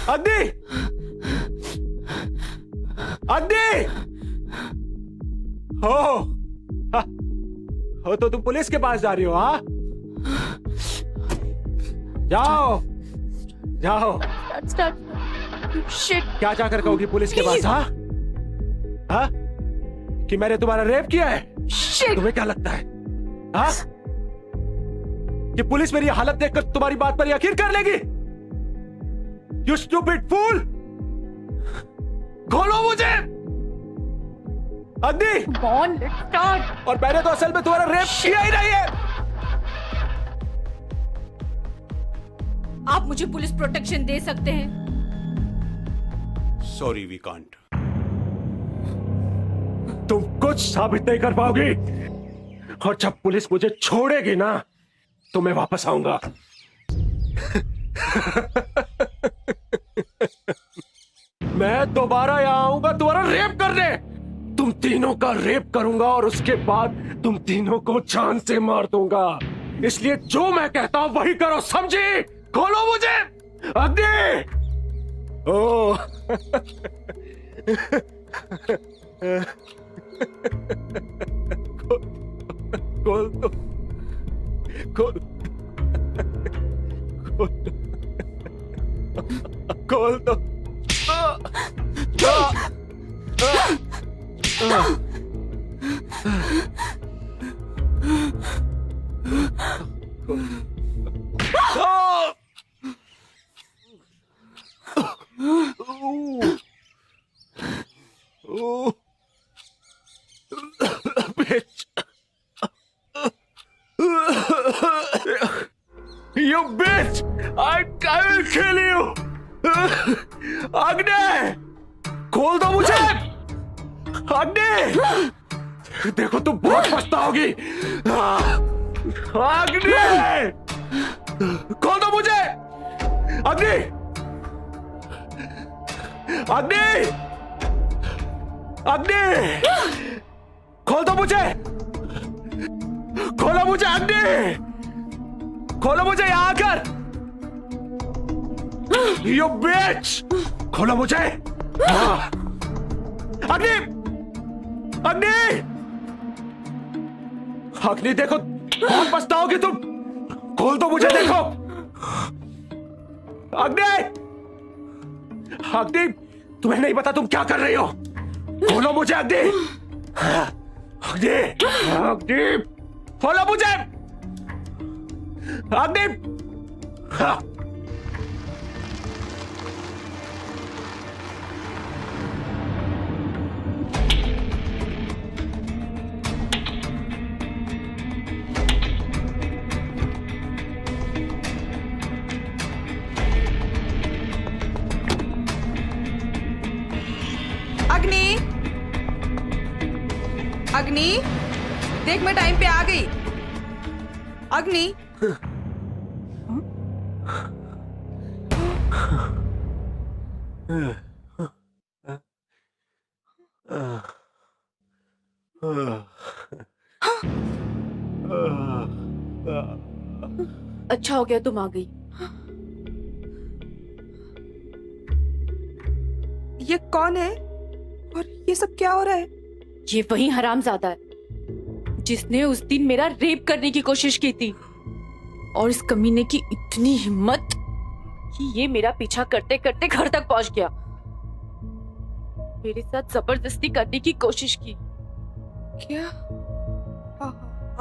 Speaker 3: अद्दी! अद्दी! हो तो तुम पुलिस के पास जा रही हो? हाँ, जाओ जाओ।
Speaker 1: शिट,
Speaker 3: क्या जाकर कहोगी पुलिस के पास? हाँ हाँ, कि मैंने तुम्हारा रेप किया है?
Speaker 1: शिट,
Speaker 3: तुम्हें क्या लगता है? हाँ,
Speaker 4: कि पुलिस मेरी हालत देखकर तुम्हारी बात पर यकीन कर लेगी? यू स्टूपिड फूल! खोलो मुझे! अग्नि!
Speaker 1: Come on, let's start.
Speaker 4: और मैंने तो असल में तुम्हारा रेप किया ही नहीं है।
Speaker 1: आप मुझे पुलिस प्रोटेक्शन दे सकते हैं।
Speaker 7: Sorry we can't.
Speaker 4: तुम कुछ साबित नहीं कर पाओगी, और जब पुलिस मुझे छोड़ेगी ना तो मैं वापस आऊंगा। मैं दोबारा यहां आऊंगा तुम्हारा रेप करने। तुम तीनों का रेप करूंगा और उसके बाद तुम तीनों को जान से मार दूंगा। इसलिए जो मैं कहता हूं वही करो, समझी? खोलो मुझे अग्नि! ओ खोल दो, खोल खोल दो। Bitch! You bitch! I will kill you! अग्नि! खोल दो मुझे! अग्नि! देखो तुम बहुत पछताओगी! अग्नि! खोल दो मुझे! अग्नि! अग्नि! अग्नि! खोल दो मुझे! खोलो मुझे अग्नि! खोलो मुझे यहां आकर! You bitch! खोलो मुझे! हाँ। अग्नि! अग्नि! अग्नि देखो बहुत पछताओगी तुम! खोल दो मुझे, देखो! अग्नि! अग्नि! तुम्हें नहीं पता तुम क्या कर रही हो? खोलो मुझे अग्नि! अग्नि! अग्नि! खोलो मुझे! अग्नि!
Speaker 2: अग्नि! अग्नि! देख मैं टाइम पे आ गई। अग्नि!
Speaker 1: अच्छा हो गया तुम आ गई।
Speaker 2: ये कौन है और ये सब क्या हो रहा है?
Speaker 1: ये वही हरामजादा है जिसने उस दिन मेरा रेप करने की कोशिश की थी, और इस कमीने की इतनी हिम्मत कि ये मेरा पीछा करते करते घर तक पहुंच गया। मेरे साथ जबरदस्ती करने की कोशिश की।
Speaker 2: क्या?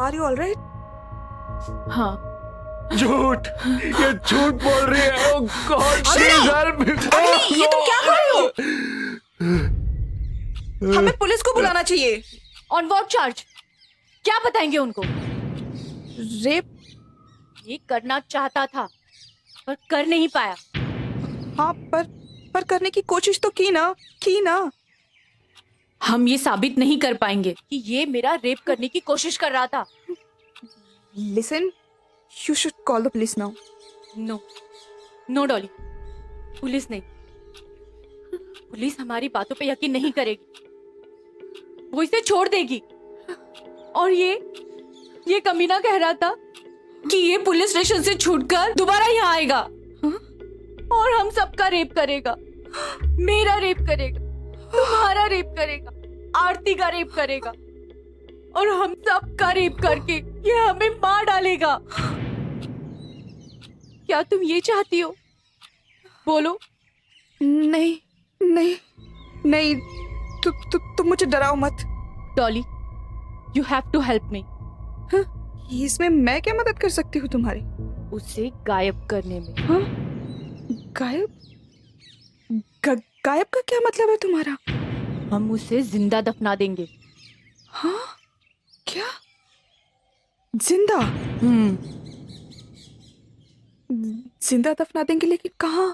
Speaker 2: Are you alright?
Speaker 1: हाँ।
Speaker 4: झूठ! ये झूठ बोल रही है। Oh God, please help me.
Speaker 2: अग्नि, ये तुम क्या कर रहे हो? हमें पुलिस को बुलाना चाहिए।
Speaker 1: On what charge? क्या बताएंगे उनको?
Speaker 2: रेप?
Speaker 1: ये करना चाहता था पर कर नहीं पाया।
Speaker 2: हाँ, पर करने की कोशिश तो की ना।
Speaker 1: हम ये साबित नहीं कर पाएंगे कि ये मेरा रेप करने की कोशिश कर रहा था।
Speaker 2: Listen, you should call the police now.
Speaker 1: No Dolly, police नहीं। पुलिस हमारी बातों पे यकीन नहीं करेगी, वो इसे छोड़ देगी। और ये कमीना कह रहा था कि ये पुलिस स्टेशन से छूटकर दोबारा यहाँ आएगा और हम सबका रेप करेगा। मेरा रेप करेगा, तुम्हारा रेप करेगा, आरती का रेप करेगा, और हम सबका रेप करके ये हमें मार डालेगा। क्या तुम ये चाहती हो? बोलो।
Speaker 2: नहीं, तुम मुझे डराओ मत।
Speaker 1: Dolly, you have to help me.
Speaker 2: इसमें मैं क्या मदद कर सकती हूँ तुम्हारी?
Speaker 1: उसे गायब करने में।
Speaker 2: हाँ? गायब? गायब का क्या मतलब है तुम्हारा?
Speaker 1: हम उसे जिंदा दफना देंगे।
Speaker 2: हाँ? क्या? जिंदा? जिंदा दफना देंगे, लेकिन कहाँ?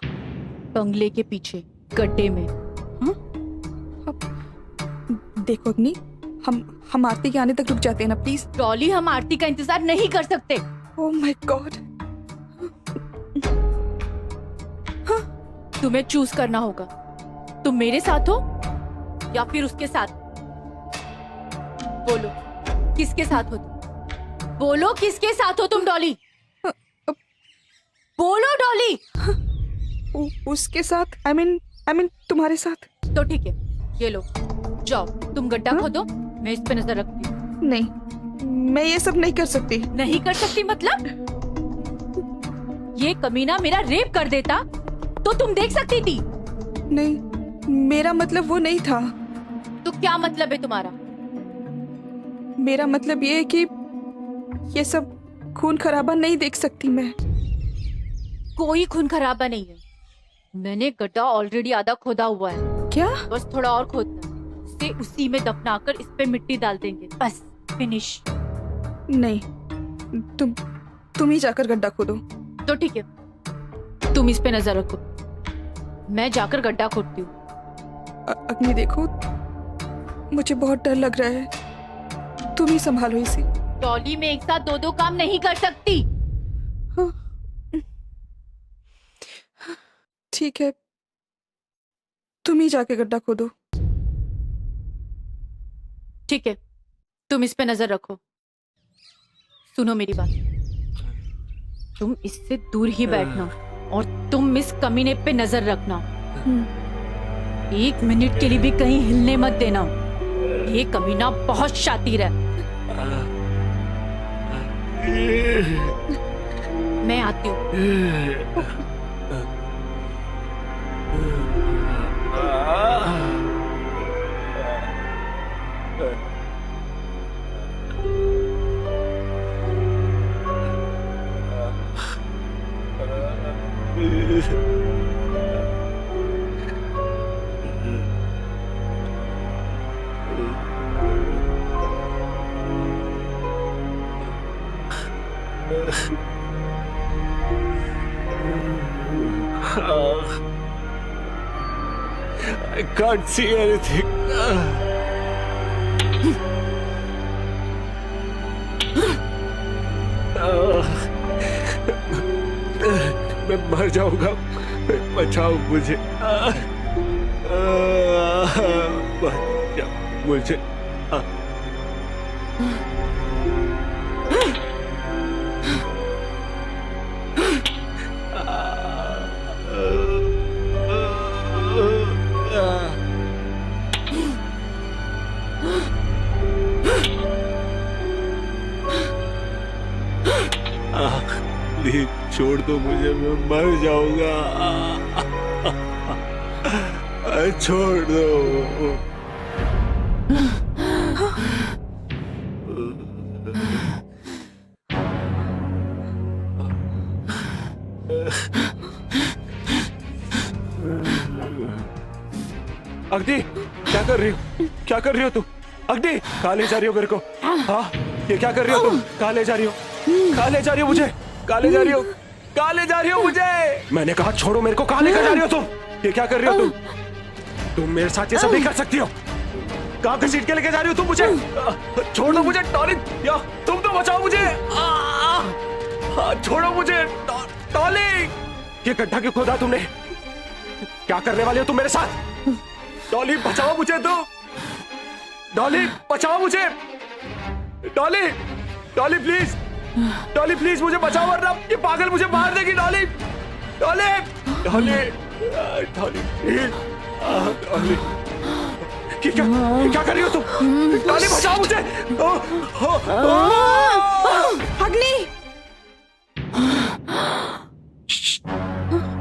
Speaker 1: बंगले के पीछे गड्ढे में।
Speaker 2: देखो अग्नि, हम आरती के आने तक रुक जाते हैं ना प्लीज।
Speaker 1: डॉली, हम आरती का इंतजार नहीं कर सकते।
Speaker 2: Oh my God.
Speaker 1: तुम्हें चूज करना होगा, तुम मेरे साथ हो या फिर उसके साथ। बोलो किसके साथ हो तुम? बोलो किसके साथ हो तुम डॉली? बोलो डॉली।
Speaker 2: उसके साथ, आई मीन तुम्हारे साथ।
Speaker 1: तो ठीक है, ये लो, जाओ तुम गड्ढा खोदो, मैं इस पे नजर रखती हूँ।
Speaker 2: नहीं, मैं ये सब नहीं कर सकती।
Speaker 1: नहीं कर सकती मतलब? ये कमीना मेरा रेप कर देता तो तुम देख सकती थी।
Speaker 2: नहीं, मेरा मतलब वो नहीं था।
Speaker 1: तो क्या मतलब है तुम्हारा?
Speaker 2: मेरा मतलब ये है कि ये सब खून खराबा नहीं देख सकती मैं।
Speaker 1: कोई खून खराबा नहीं है। मैंने गड्ढा ऑलरेडी आधा खोदा हुआ है।
Speaker 2: क्या?
Speaker 1: बस थोड़ा और खोदना है। इसे उसी में दफनाकर इस पे मिट्टी डाल देंगे, बस फिनिश।
Speaker 2: नहीं, तुम ही जाकर गड्ढा खोदो।
Speaker 1: तो ठीक है, तुम इस पे नजर रखो, मैं जाकर गड्ढा खोदती हूँ।
Speaker 2: अग्नि देखो, मुझे बहुत डर लग रहा है, तुम ही संभालो इसे।
Speaker 1: डॉली, मैं एक साथ दो काम नहीं कर सकती।
Speaker 2: ठीक है, तुम ही जाके गड्ढा खोदो।
Speaker 1: ठीक है, तुम इस पे नजर रखो। सुनो मेरी बात, तुम इससे दूर ही बैठना और तुम इस कमीने पे नजर रखना। 1 मिनट के लिए भी कहीं हिलने मत देना। ये कमीना बहुत शातिर है। मैं आती हूँ।
Speaker 3: I can't see anything. मैं मर जाऊंगा, बचाओ मुझे, बचाओ मुझे। प्लीज छोड़ दो मुझे, मैं मर जाऊंगा, छोड़ दो। अग्नि, क्या कर रही हो? क्या कर रही हो तुम? अग्नि, कहाँ ले जा रही हो मेरे को? हाँ, ये क्या कर रही हो तुम? कहाँ ले जा रही हो? कहाँ ले जा रही हो मुझे? कहाँ ले जा रही हो? कहाँ ले जा रही हो मुझे? मैंने कहा छोड़ो मेरे को, कहाँ लेकर जा रही हो तुम? ये क्या कर रही हो तुम? तुम मेरे साथ ये सब नहीं कर सकती हो। कहाँ घसीट के लेके जा रही हो तुम मुझे? छोड़ दो मुझे टॉली, या तुम तो बचाओ मुझे। छोड़ो मुझे टॉली। ये गड्ढा क्यों खोदा तुमने? क्या करने वाले हो तुम मेरे साथ? डॉली बचाओ मुझे तुम। डॉली बचाओ मुझे। डॉली, डॉली प्लीज, डॉली प्लीज मुझे बचाओ वरना ये पागल मुझे मार देगी। डॉली, डॉली, डॉली, डॉली प्लीज, डॉली। ये क्या कर रही हो तुम? डॉली बचाओ मुझे।
Speaker 2: अग्नि,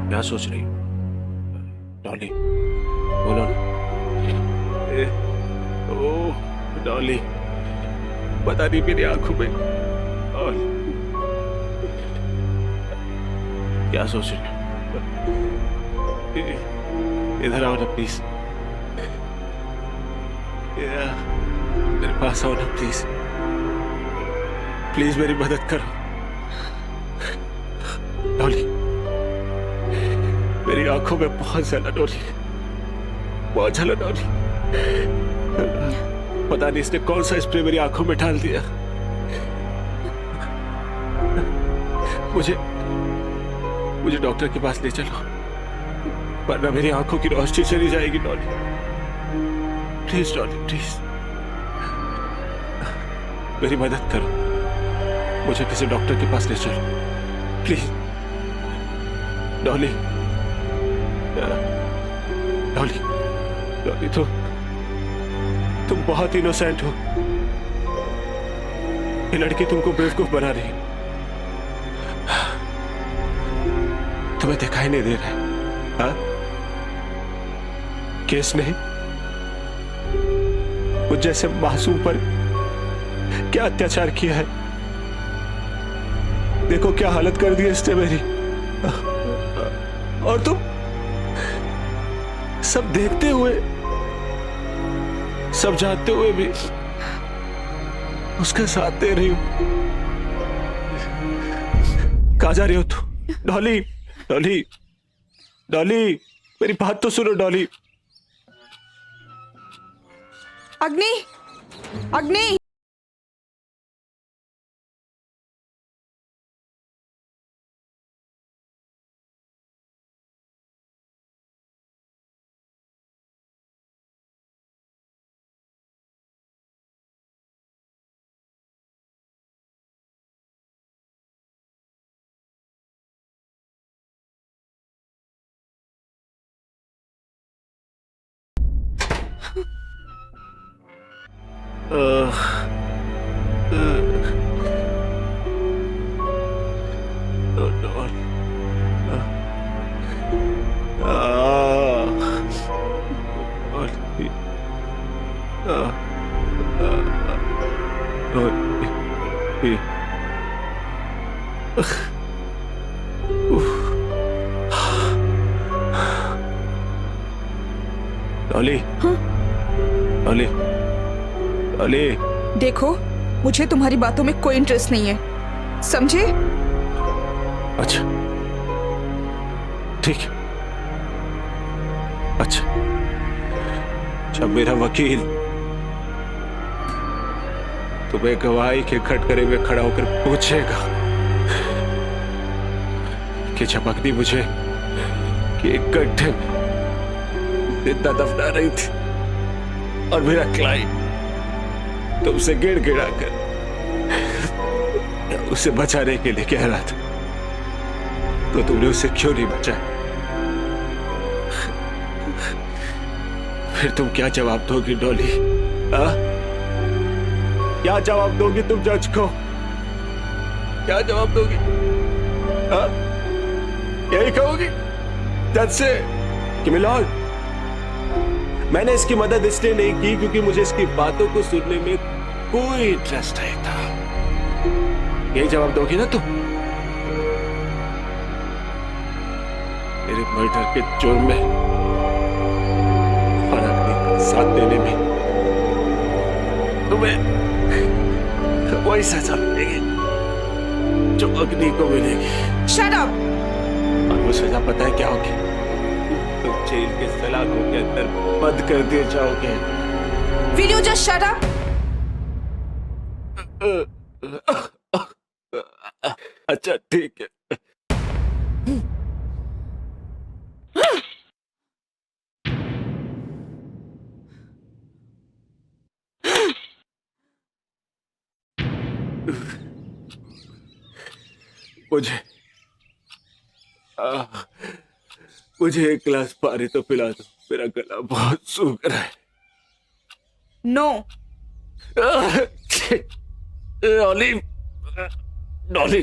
Speaker 3: क्या सोच रही हो? डॉली बोलो ना। ओह डॉली, पता नहीं मेरी आंखों में डॉली, क्या सोच रही हो? इधर आओ ना प्लीज, मेरे पास आओ ना प्लीज, प्लीज मेरी मदद करो। डॉली, मेरी आंखों में बहुत जलन हो रही है, बहुत जलन हो रही है। पता नहीं इसने कौन सा स्प्रे मेरी आंखों में डाल दिया। मुझे डॉक्टर के पास ले चलो, वरना मेरी आंखों की रोशनी चली जाएगी। डॉली प्लीज, डॉली प्लीज, मेरी मदद करो, मुझे किसी डॉक्टर के पास ले चलो प्लीज। डॉली, डॉली, डॉली, तुम बहुत इनोसेंट हो। ये लड़की तुमको बेवकूफ बना रही है। तुम्हें दिखाई नहीं दे रहा है? हाँ? केस नहीं, मुझ जैसे मासूम पर क्या अत्याचार किया है। देखो क्या हालत कर दी है इसने मेरी। और तुम सब देखते हुए, सब जानते हुए भी उसके साथ दे रही हो। कहां जा रही हो तू? डॉली, डॉली, डॉली, मेरी बात तो सुनो डॉली।
Speaker 2: अग्नि, अग्नि,
Speaker 3: डॉली, डॉली, डॉली,
Speaker 2: देखो मुझे तुम्हारी बातों में कोई इंटरेस्ट नहीं है, समझे?
Speaker 3: अच्छा ठीक है। अच्छा, जब मेरा वकील तुम्हें गवाही के खटखरे में खड़ा होकर पूछेगा कि जब अग्नि मुझे कि एक गड्ढे में जिंदा दफना रही थी और मेरा क्लाइंट तुमसे गिड़गिड़ा कर उसे बचाने के लिए कह रहा था, तो तुमने उसे क्यों नहीं बचाया? फिर तुम क्या जवाब दोगी डॉली? क्या जवाब दोगी तुम जज को? क्या जवाब दोगी? यही कहोगी जज से कि मिलोड, मैंने इसकी मदद इसलिए नहीं की क्योंकि मुझे इसकी बातों को सुनने में कोई इंटरेस्ट नहीं था। यही जवाब दोगी ना तुम? मेरे मर्डर के जुर्म में और अग्नि को साथ देने में तुम्हें वही सजा मिलेगी जो अग्नि को मिलेगी।
Speaker 2: Shut up!
Speaker 3: और वो सजा पता है क्या होगी? तुम जेल के सलाखों के अंदर बंद कर दिए जाओगे।
Speaker 2: Will you just shut up?
Speaker 3: अच्छा ठीक है। मुझे एक गिलास पानी तो पिला दो, मेरा गला बहुत सूख रहा है।
Speaker 2: नो।
Speaker 3: डॉली, डॉली,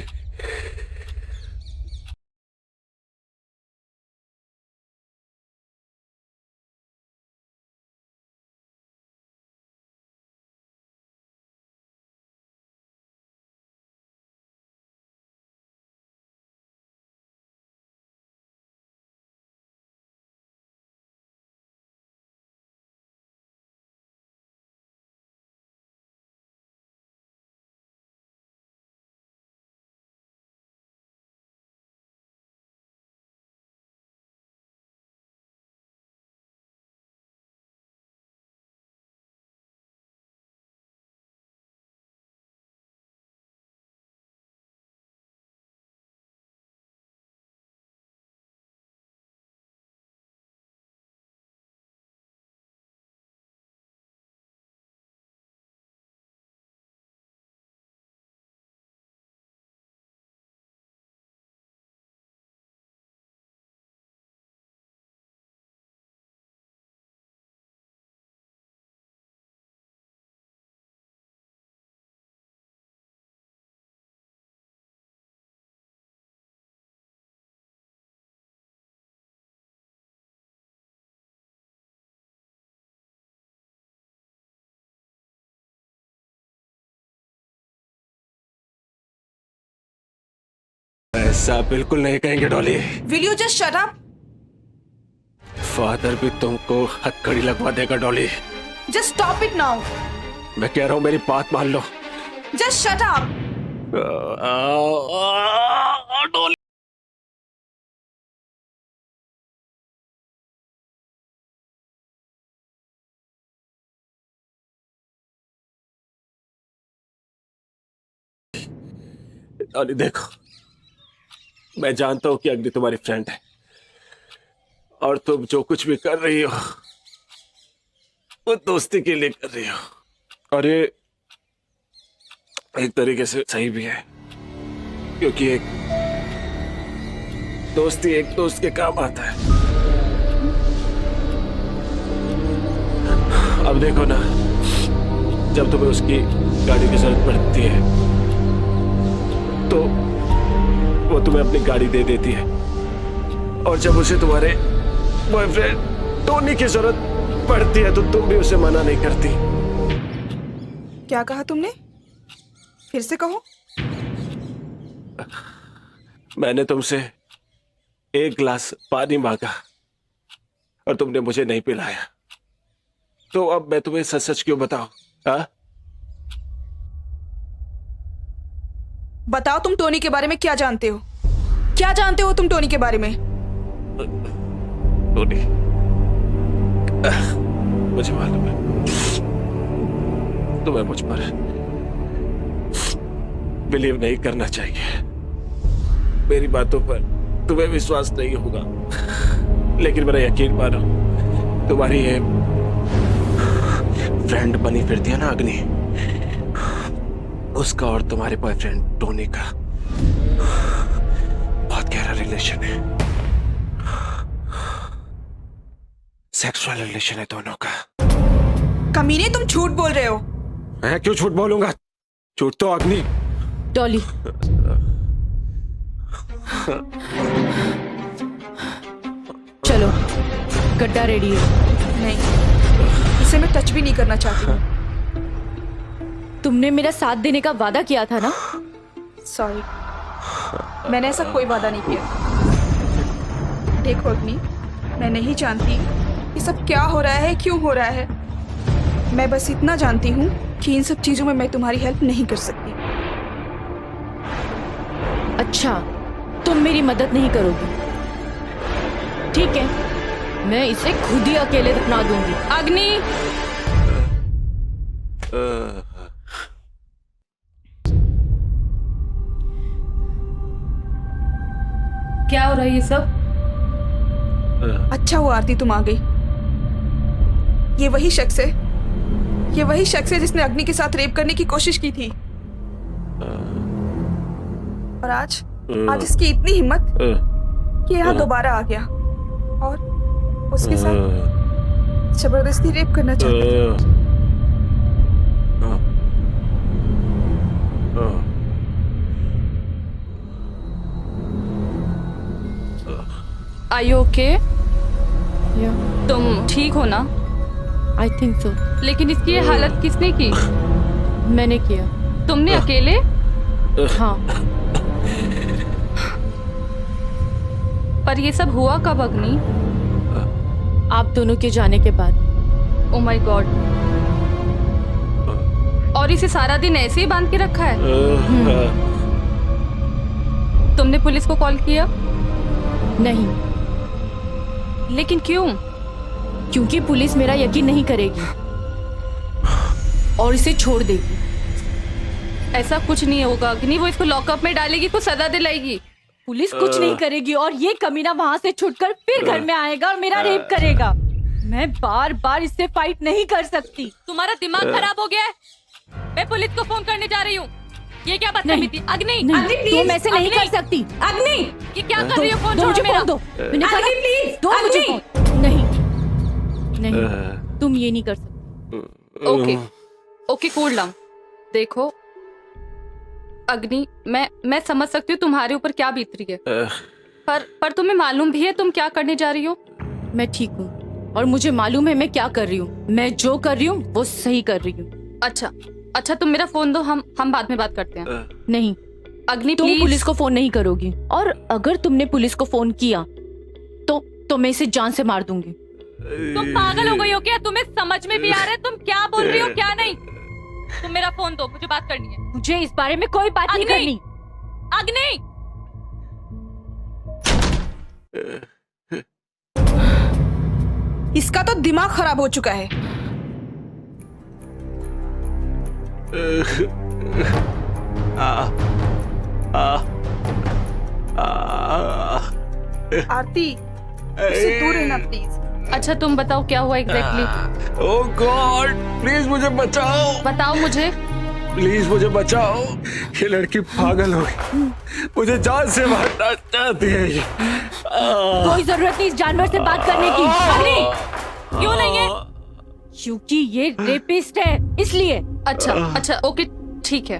Speaker 3: ऐसा बिल्कुल नहीं कहेंगे Dolly.
Speaker 2: Will you just shut up?
Speaker 3: Father भी तुमको हथकड़ी लगवा देगा Dolly.
Speaker 2: Just stop it now.
Speaker 3: मैं कह रहा हूँ मेरी बात मान लो।
Speaker 2: Just shut up.
Speaker 3: Dolly Dolly देखो, मैं जानता हूं कि अग्नि तुम्हारी फ्रेंड है और तुम जो कुछ भी कर रही हो वो दोस्ती के लिए कर रही हो, और ये एक तरीके से सही भी है, क्योंकि एक दोस्ती एक दोस्त के काम आता है। अब देखो ना, जब तुम्हें उसकी गाड़ी की जरूरत पड़ती है तो वो तुम्हें अपनी गाड़ी दे देती है, और जब उसे तुम्हारे बॉयफ्रेंड टोनी की जरूरत पड़ती है तो तुम भी उसे मना नहीं करती।
Speaker 2: क्या कहा तुमने? फिर से कहो।
Speaker 3: मैंने तुमसे एक गिलास पानी मांगा और तुमने मुझे नहीं पिलाया, तो अब मैं तुम्हें सच सच क्यों बताऊं? हाँ,
Speaker 2: बताओ, तुम टोनी के बारे में क्या जानते हो? क्या जानते हो तुम टोनी के बारे में?
Speaker 3: टोनी, मुझे मालूम है तुम्हें मुझ पर बिलीव नहीं करना चाहिए, मेरी बातों पर तुम्हें विश्वास नहीं होगा, लेकिन मेरा यकीन मानो, तुम्हारी ये फ्रेंड बनी फिरती है ना अग्नि, उसका और तुम्हारे बॉयफ्रेंड टोनी का बहुत गहरा रिलेशन है, सेक्सुअल रिलेशन है दोनों का।
Speaker 2: कमीने, तुम झूठ बोल रहे हो।
Speaker 3: मैं क्यों झूठ बोलूंगा? झूठ तो अग्नि।
Speaker 1: डॉली, चलो, गड्ढा रेडी है।
Speaker 2: नहीं, इसे मैं टच भी नहीं करना चाहती हूँ।
Speaker 1: तुमने मेरा साथ देने का वादा किया था ना?
Speaker 2: सॉरी, मैंने ऐसा कोई वादा नहीं किया। देखो अग्नि, मैं नहीं जानती ये सब क्या हो रहा है, क्यों हो रहा है। मैं बस इतना जानती हूँ कि इन सब चीजों में मैं तुम्हारी हेल्प नहीं कर सकती।
Speaker 1: अच्छा, तुम मेरी मदद नहीं करोगी? ठीक है, मैं इसे खुद ही अकेले दफना दूंगी। अग्नि,
Speaker 6: क्या हो रहा है ये सब?
Speaker 2: अच्छा हुआ आरती तुम आ गई। ये वही शख्स है, ये वही शख्स है जिसने अग्नि के साथ रेप करने की कोशिश की थी। और आज इसकी इतनी हिम्मत कि यहाँ दोबारा आ गया और उसके साथ जबरदस्ती रेप करना चाहता था।
Speaker 6: Are you okay? तुम ठीक हो ना?
Speaker 1: I think so.
Speaker 6: लेकिन इसकी ये हालत किसने की?
Speaker 1: मैंने किया।
Speaker 6: तुमने अकेले?
Speaker 1: हाँ।
Speaker 6: पर ये सब हुआ कब अग्नि?
Speaker 1: आप दोनों के जाने के बाद।
Speaker 6: Oh my God. और इसे सारा दिन ऐसे ही बांध के रखा है? तुमने पुलिस को कॉल किया?
Speaker 1: नहीं।
Speaker 6: लेकिन क्यों?
Speaker 1: क्योंकि पुलिस मेरा यकीन नहीं करेगी और इसे छोड़ देगी।
Speaker 6: ऐसा कुछ नहीं होगा अग्नि, वो इसको लॉकअप में डालेगी, कुछ सजा दिलाएगी।
Speaker 1: पुलिस कुछ नहीं करेगी और ये कमीना वहाँ से छुटकर फिर घर में आएगा और मेरा रेप करेगा। मैं बार बार इससे फाइट नहीं कर सकती।
Speaker 6: तुम्हारा दिमाग खराब हो गया है? मैं पुलिस को फोन करने जा रही हूँ। ये क्या बदतमीजी? अग्नि, अग्नि प्लीज,
Speaker 1: तुम ऐसे नहीं कर सकती।
Speaker 6: अग्नि, ये क्या कर रही हो? फोन
Speaker 1: दो
Speaker 6: छोड़ो
Speaker 1: मुझे
Speaker 6: मेरा।
Speaker 1: फोन दो। मैंने कहा
Speaker 6: अग्नि प्लीज,
Speaker 1: दो मुझे
Speaker 6: अग्नि।
Speaker 1: फोन। नहीं, तुम ये नहीं कर सकती।
Speaker 6: Okay okay, cool down. देखो अग्नि, मैं समझ सकती हूँ तुम्हारे ऊपर क्या बीत रही है, पर तुम्हें मालूम भी है तुम क्या करने जा रही हो?
Speaker 1: मैं ठीक हूँ और मुझे मालूम है मैं क्या कर रही हूँ। मैं जो कर रही हूँ वो सही कर रही हूँ।
Speaker 6: अच्छा, तुम मेरा फोन दो, हम बाद में बात करते हैं।
Speaker 1: नहीं,
Speaker 6: अग्नि
Speaker 1: तुम
Speaker 6: प्लीज।
Speaker 1: पुलिस को फोन नहीं करोगी, और अगर तुमने पुलिस को फोन किया तो मैं इसे जान से मार दूंगी।
Speaker 6: तुम पागल हो गई हो क्या? तुम्हें समझ में भी आ रहा है तुम क्या बोल रही हो क्या नहीं? तुम मेरा फोन दो, मुझे बात करनी है।
Speaker 1: मुझे इस बारे में कोई बात नहीं
Speaker 6: अग्नि!
Speaker 1: करनी।
Speaker 6: अग्नि!
Speaker 2: इसका तो दिमाग खराब हो चुका है। आरती, इससे दूर रहना प्लीज।
Speaker 6: अच्छा तुम बताओ क्या हुआ एग्जैक्टली?
Speaker 3: ओह गॉड, प्लीज मुझे बचाओ,
Speaker 6: बताओ मुझे।
Speaker 3: प्लीज मुझे बचाओ। ये लड़की पागल हो गई, मुझे जान से मारना चाहती है ये।
Speaker 1: कोई जरूरत नहीं इस जानवर से बात करने की।
Speaker 6: अग्नि! क्यों नहीं है?
Speaker 1: क्योंकि ये रेपिस्ट है, इसलिए।
Speaker 6: अच्छा अच्छा ओके ठीक है।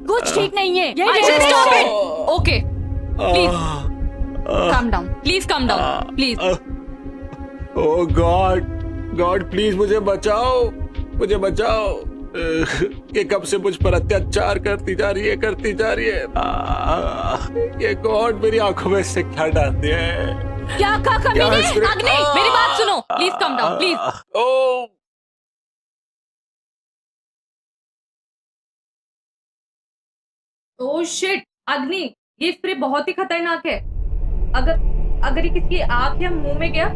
Speaker 1: कुछ ठीक नहीं है, ये
Speaker 6: अच्छा
Speaker 1: rapist
Speaker 6: स्टॉप
Speaker 1: है।
Speaker 6: It. Okay please calm down, please calm down please.
Speaker 3: Oh God, God please मुझे बचाओ, मुझे बचाओ। ये कब से मुझ पर अत्याचार करती जा रही है, करती जा रही है। ये गॉड मेरी आंखों में से क्या डालती है?
Speaker 1: क्या कहा कमीने?
Speaker 6: अग्नि मेरी बात सुनो, please calm down please.
Speaker 3: Oh
Speaker 6: oh shit अग्नि, ये स्प्रे बहुत ही खतरनाक है। अगर ये किसी आंख या मुंह में गया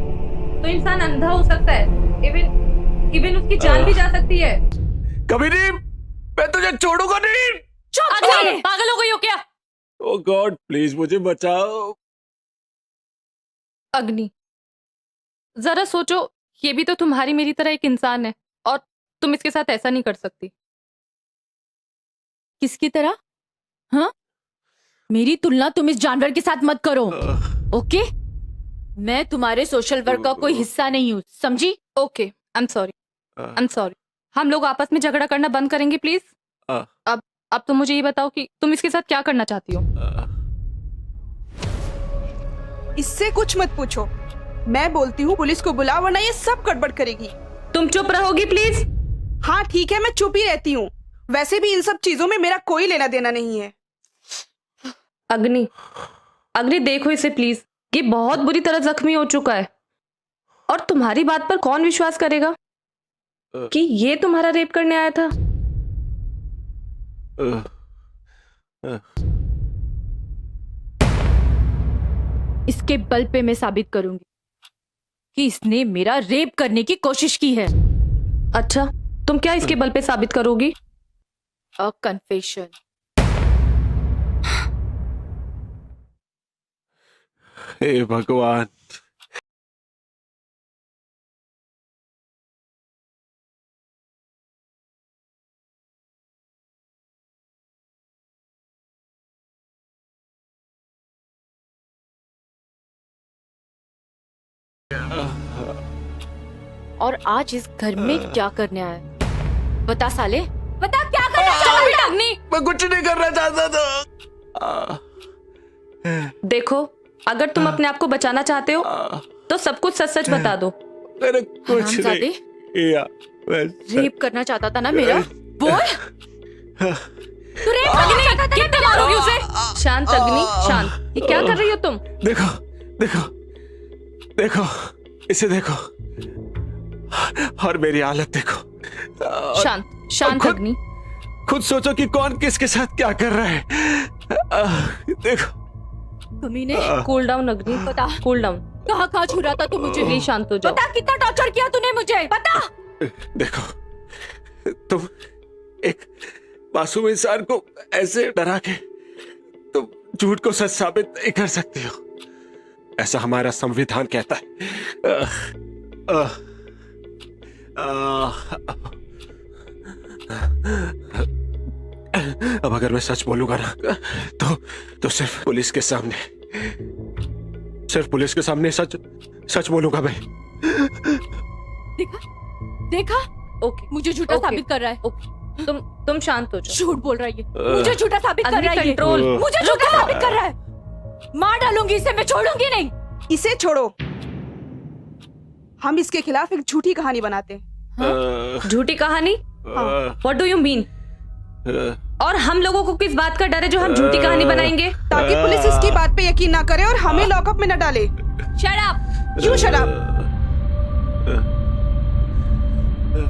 Speaker 6: तो इंसान अंधा हो सकता है। इवन उसकी जान भी जा सकती है।
Speaker 3: कभी नहीं, मैं तुझे छोड़ूंगा नहीं।
Speaker 6: अग्नि पागल हो गई हो क्या?
Speaker 3: ओह गॉड प्लीज मुझे बचाओ।
Speaker 6: अग्नि जरा सोचो, ये भी तो तुम्हारी मेरी तरह एक इंसान है और तुम इसके साथ ऐसा नहीं कर सकती।
Speaker 1: किसकी तरह? हाँ, मेरी तुलना तुम इस जानवर के साथ मत करो, ओके? मैं तुम्हारे सोशल वर्क का कोई हिस्सा नहीं हूँ, समझी?
Speaker 6: Okay I am sorry. हम लोग आपस में झगड़ा करना बंद करेंगे प्लीज। अब तुम मुझे ये बताओ कि तुम इसके साथ क्या करना चाहती हो?
Speaker 2: इससे कुछ मत पूछो। मैं बोलती हूँ पुलिस को बुला, वरना ये सब गड़बड़ करेगी।
Speaker 6: तुम चुप रहोगी प्लीज?
Speaker 2: हाँ ठीक है, मैं चुप ही रहती हूँ। वैसे भी इन सब चीजों में मेरा कोई लेना देना नहीं है।
Speaker 6: अग्नि देखो इसे प्लीज, ये बहुत बुरी तरह जख्मी हो चुका है और तुम्हारी बात पर कौन विश्वास करेगा कि ये तुम्हारा रेप करने आया था?
Speaker 1: इसके बल पे मैं साबित करूंगी कि इसने मेरा रेप करने की कोशिश की है।
Speaker 6: अच्छा तुम क्या इसके बल पे साबित करोगी?
Speaker 1: अ कन्फेशन।
Speaker 3: हे भगवान,
Speaker 1: और आज इस घर में क्या करने आया? बता साले, बता क्या करना चाहता है?
Speaker 6: अग्नि
Speaker 3: मैं कुछ नहीं करना चाहता था।
Speaker 6: देखो, अगर तुम अपने आप को बचाना चाहते हो तो सब कुछ सच सच बता दो।
Speaker 3: मैंने कुछ
Speaker 1: हरामजादे,
Speaker 3: नहीं किया।
Speaker 1: रेप करना चाहता था ना मेरा? बोल, तू रेप करना चाहता था?
Speaker 6: कितने मारोगी उसे? शांत अग्नि शांत। ये क्या कर रही हो तुम?
Speaker 3: देखो देखो देखो, इसे देखो और मेरी हालत देखो।
Speaker 6: शांत शांत
Speaker 3: खुद-
Speaker 6: अग्नि।
Speaker 3: खुद सोचो कि कौन किसके साथ क्या कर रहा है। देखो
Speaker 1: कमीने,
Speaker 6: कूल डाउन अग्नि,
Speaker 1: बता
Speaker 6: कूल डाउन।
Speaker 1: कहाँ छुरा था तू मुझे?
Speaker 6: प्लीज शांत हो जाओ।
Speaker 1: बता कितना टॉर्चर किया तूने मुझे, बता।
Speaker 3: देखो, तुम एक मासूम इंसान को ऐसे डरा के तुम झूठ को सच साबित नहीं कर सकती हो, ऐसा हमारा संविधान कहता है। अब अगर मैं सच बोलूंगा ना तो सिर्फ पुलिस के सामने सच बोलूंगा मैं।
Speaker 1: देखा,
Speaker 6: ओके
Speaker 1: मुझे झूठा
Speaker 6: ओके।
Speaker 1: साबित कर रहा है।
Speaker 6: ओके तुम शांत हो जाओ।
Speaker 1: झूठ बोल रहा है ये, मुझे झूठा साबित कर
Speaker 6: अग्नि
Speaker 1: रहा है ये।
Speaker 6: कंट्रोल।
Speaker 1: मुझे झूठा साबित कर रहा है। मार डालूंगी इसे, मैं छोड़ूंगी नहीं।
Speaker 2: इसे छोड़ो, हम इसके खिलाफ एक झूठी कहानी बनाते हैं।
Speaker 6: झूठी कहानी? What do you mean? और हम लोगों को किस बात का डर है जो हम झूठी कहानी बनाएंगे?
Speaker 2: ताकि पुलिस इसकी बात पे यकीन ना करे और हमें लॉकअप में न डाले।
Speaker 6: Shut up.
Speaker 2: You shut up.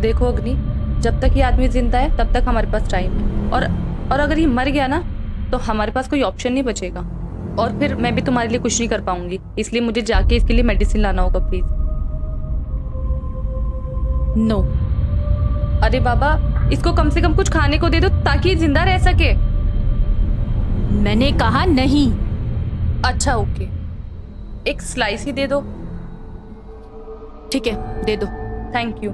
Speaker 6: देखो अग्नि, जब तक ये आदमी जिंदा है तब तक हमारे पास टाइम है, और अगर ये मर गया ना तो हमारे पास कोई ऑप्शन नहीं बचेगा, और फिर मैं भी तुम्हारे लिए कुछ नहीं कर पाऊंगी। इसलिए मुझे जाके इसके लिए मेडिसिन लाना होगा, प्लीज।
Speaker 1: नो।
Speaker 6: अरे बाबा, इसको कम से कम कुछ खाने को दे दो ताकि ये जिंदा रह सके।
Speaker 1: मैंने कहा नहीं।
Speaker 6: अच्छा ओके, एक स्लाइस ही दे दो।
Speaker 1: ठीक है, दे दो।
Speaker 6: Thank you.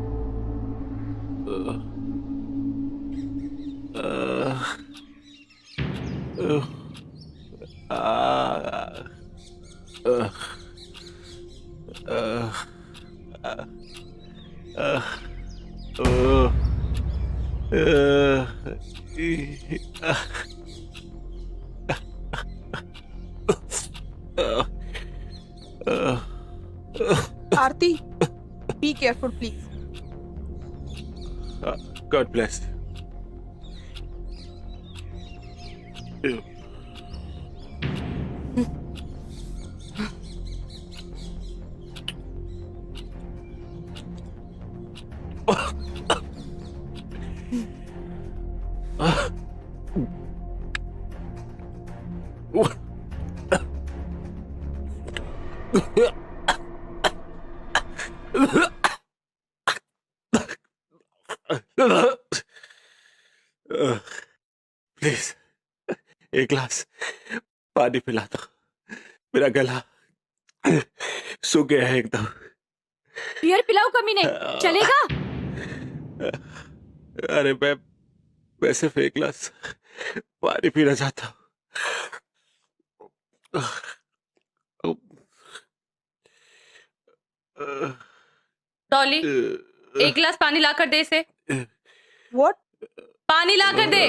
Speaker 2: Aarti, be careful please.
Speaker 3: God bless you. Please एक गिलास पानी पिला दो, मेरा गला सूख गया है एकदम।
Speaker 1: बियर पिलाओ कमीने, चलेगा?
Speaker 3: अरे मैं सिर्फ एक गिलास पानी पीना चाहता हूँ।
Speaker 6: डॉली, एक गिलास पानी लाकर दे इसे।
Speaker 2: व्हाट?
Speaker 6: पानी लाकर दे।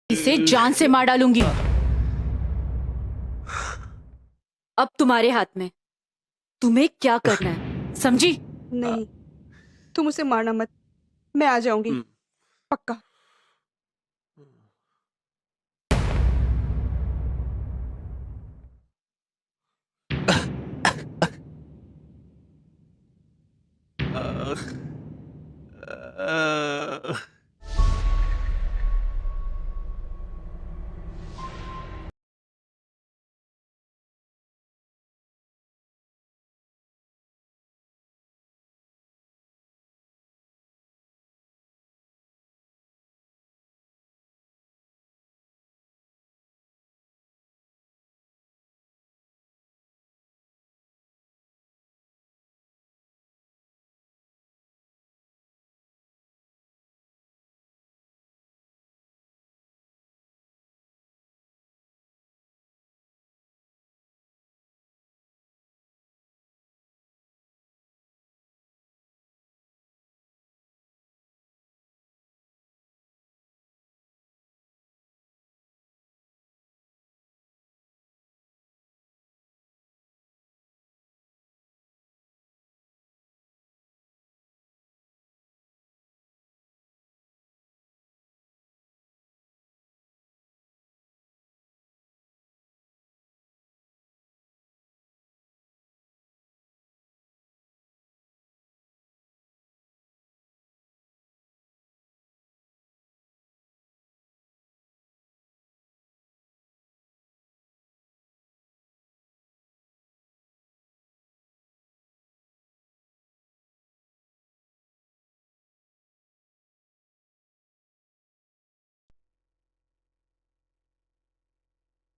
Speaker 1: इसे जान से मार डालूंगी। अब तुम्हारे हाथ में, तुम्हें क्या करना है, समझी?
Speaker 2: नहीं, तुम उसे मारना मत, मैं आ जाऊंगी पक्का।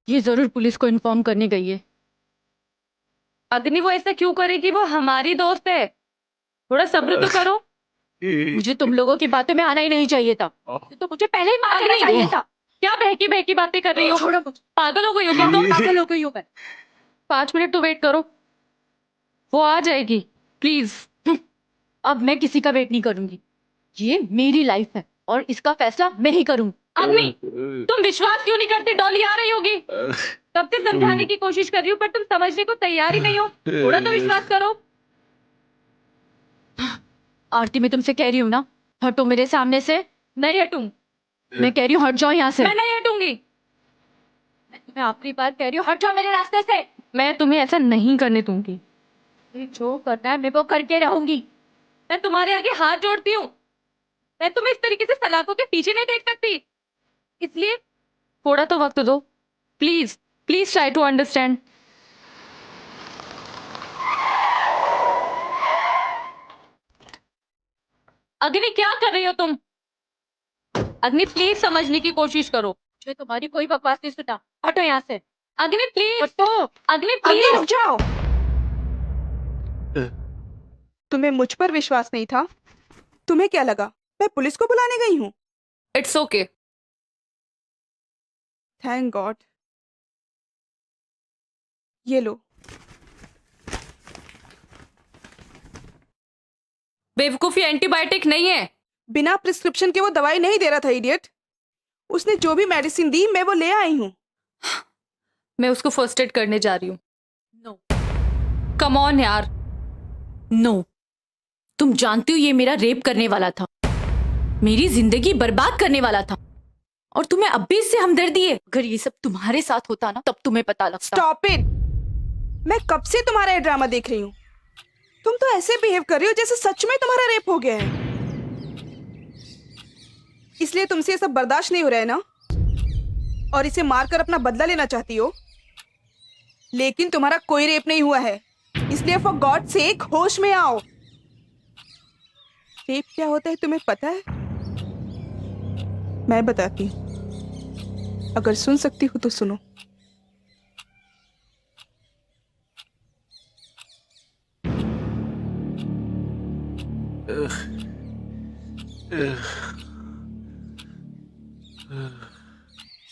Speaker 1: ये जरूर पुलिस को इन्फॉर्म करने गई है।
Speaker 6: अग्नि वो ऐसा क्यों करेगी? वो हमारी दोस्त है, थोड़ा सब्र तो करो।
Speaker 1: मुझे तुम लोगों की बातों में आना ही नहीं चाहिए था, तो मुझे पहले ही मारना चाहिए था।
Speaker 6: क्या बहकी बहकी बातें कर रही हो?
Speaker 1: छोड़ो मुझे।
Speaker 6: पागल हो गई हो क्या तुम?
Speaker 1: पागल हो गई हूँ मैं।
Speaker 6: 5 मिनट तो वेट करो, वो आ जाएगी, प्लीज।
Speaker 1: अब मैं किसी का वेट नहीं करूंगी। ये मेरी लाइफ है और इसका फैसला मैं ही करूंगी।
Speaker 6: अग्नि, तुम विश्वास क्यों नहीं करती? डॉली आ रही होगी, तब से समझाने की कोशिश कर रही हूँ, पर तुम समझने को तैयार ही नहीं हो। थोड़ा तो विश्वास करो।
Speaker 1: आरती, मैं तुमसे कह रही हूँ ना, हटो मेरे सामने से।
Speaker 6: नहीं हटूं।
Speaker 1: मैं कह रही हूँ हट जाओ यहाँ से।
Speaker 6: मैं नहीं हटूंगी।
Speaker 1: मैं आखिरी बार कह रही हूँ हट जाओ मेरे रास्ते से।
Speaker 6: मैं तुम्हें ऐसा नहीं करने दूंगी।
Speaker 1: जो करना है मैं वो करके रहूंगी।
Speaker 6: मैं तुम्हारे आगे हाथ जोड़ती हूँ। मैं तुम्हें इस तरीके से सलाखों के पीछे नहीं देख सकती, इसलिए थोड़ा तो वक्त दो, please. Please try to understand. Agni, क्या कर रही हो तुम? अग्नि, प्लीज समझने की कोशिश करो।
Speaker 1: मुझे तुम्हारी कोई बकवास नहीं सुना। हटो यहाँ से।
Speaker 6: अग्नि प्लीज।
Speaker 1: हटो।
Speaker 6: अग्नि
Speaker 2: अग्नि, रुक
Speaker 6: प्लीज।
Speaker 2: जाओ। तुम्हें मुझ पर विश्वास नहीं था? तुम्हें क्या लगा मैं पुलिस को बुलाने गई हूँ?
Speaker 6: It's okay.
Speaker 2: Thank God. ये लो।
Speaker 6: बेवकूफी एंटीबायोटिक नहीं है।
Speaker 2: बिना प्रिस्क्रिप्शन के वो दवाई नहीं दे रहा था, इडियट। उसने जो भी मेडिसिन दी मैं वो ले आई हूँ।
Speaker 6: मैं उसको फर्स्ट एड करने जा रही हूँ।
Speaker 1: नो
Speaker 6: कम ऑन यार।
Speaker 1: नो, तुम जानती हो ये मेरा रेप करने वाला था, मेरी जिंदगी बर्बाद करने वाला था, और तुम्हें अब भी इससे हमदर्दी है। अगर ये सब तुम्हारे साथ होता ना तब तुम्हें पता लगता।
Speaker 2: Stop it. मैं कब से तुम्हारा ये ड्रामा देख रही हूँ। तुम तो ऐसे बिहेव कर रही हो जैसे सच में तुम्हारा रेप हो गया है। इसलिए तुमसे ये सब बर्दाश्त नहीं हो रहा है ना, और इसे मारकर अपना बदला लेना चाहती हो। लेकिन तुम्हारा कोई रेप नहीं हुआ है, इसलिए फॉर गॉड सेक होश में आओ। रेप क्या होता है तुम्हें पता है? मैं बताती हूँ, अगर सुन सकती हो तो सुनो।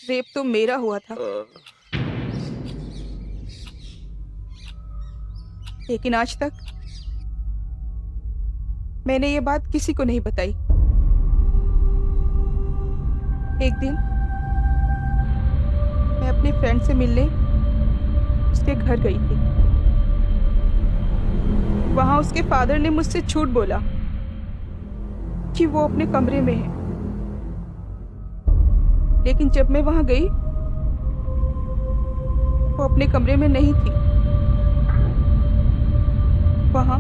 Speaker 2: रेप तो मेरा हुआ था, लेकिन आज तक मैंने ये बात किसी को नहीं बताई। एक दिन मैं अपने फ्रेंड से मिलने उसके घर गई थी। वहां उसके फादर ने मुझसे झूठ बोला कि वो अपने कमरे में है, लेकिन जब मैं वहां गई वो अपने कमरे में नहीं थी। वहां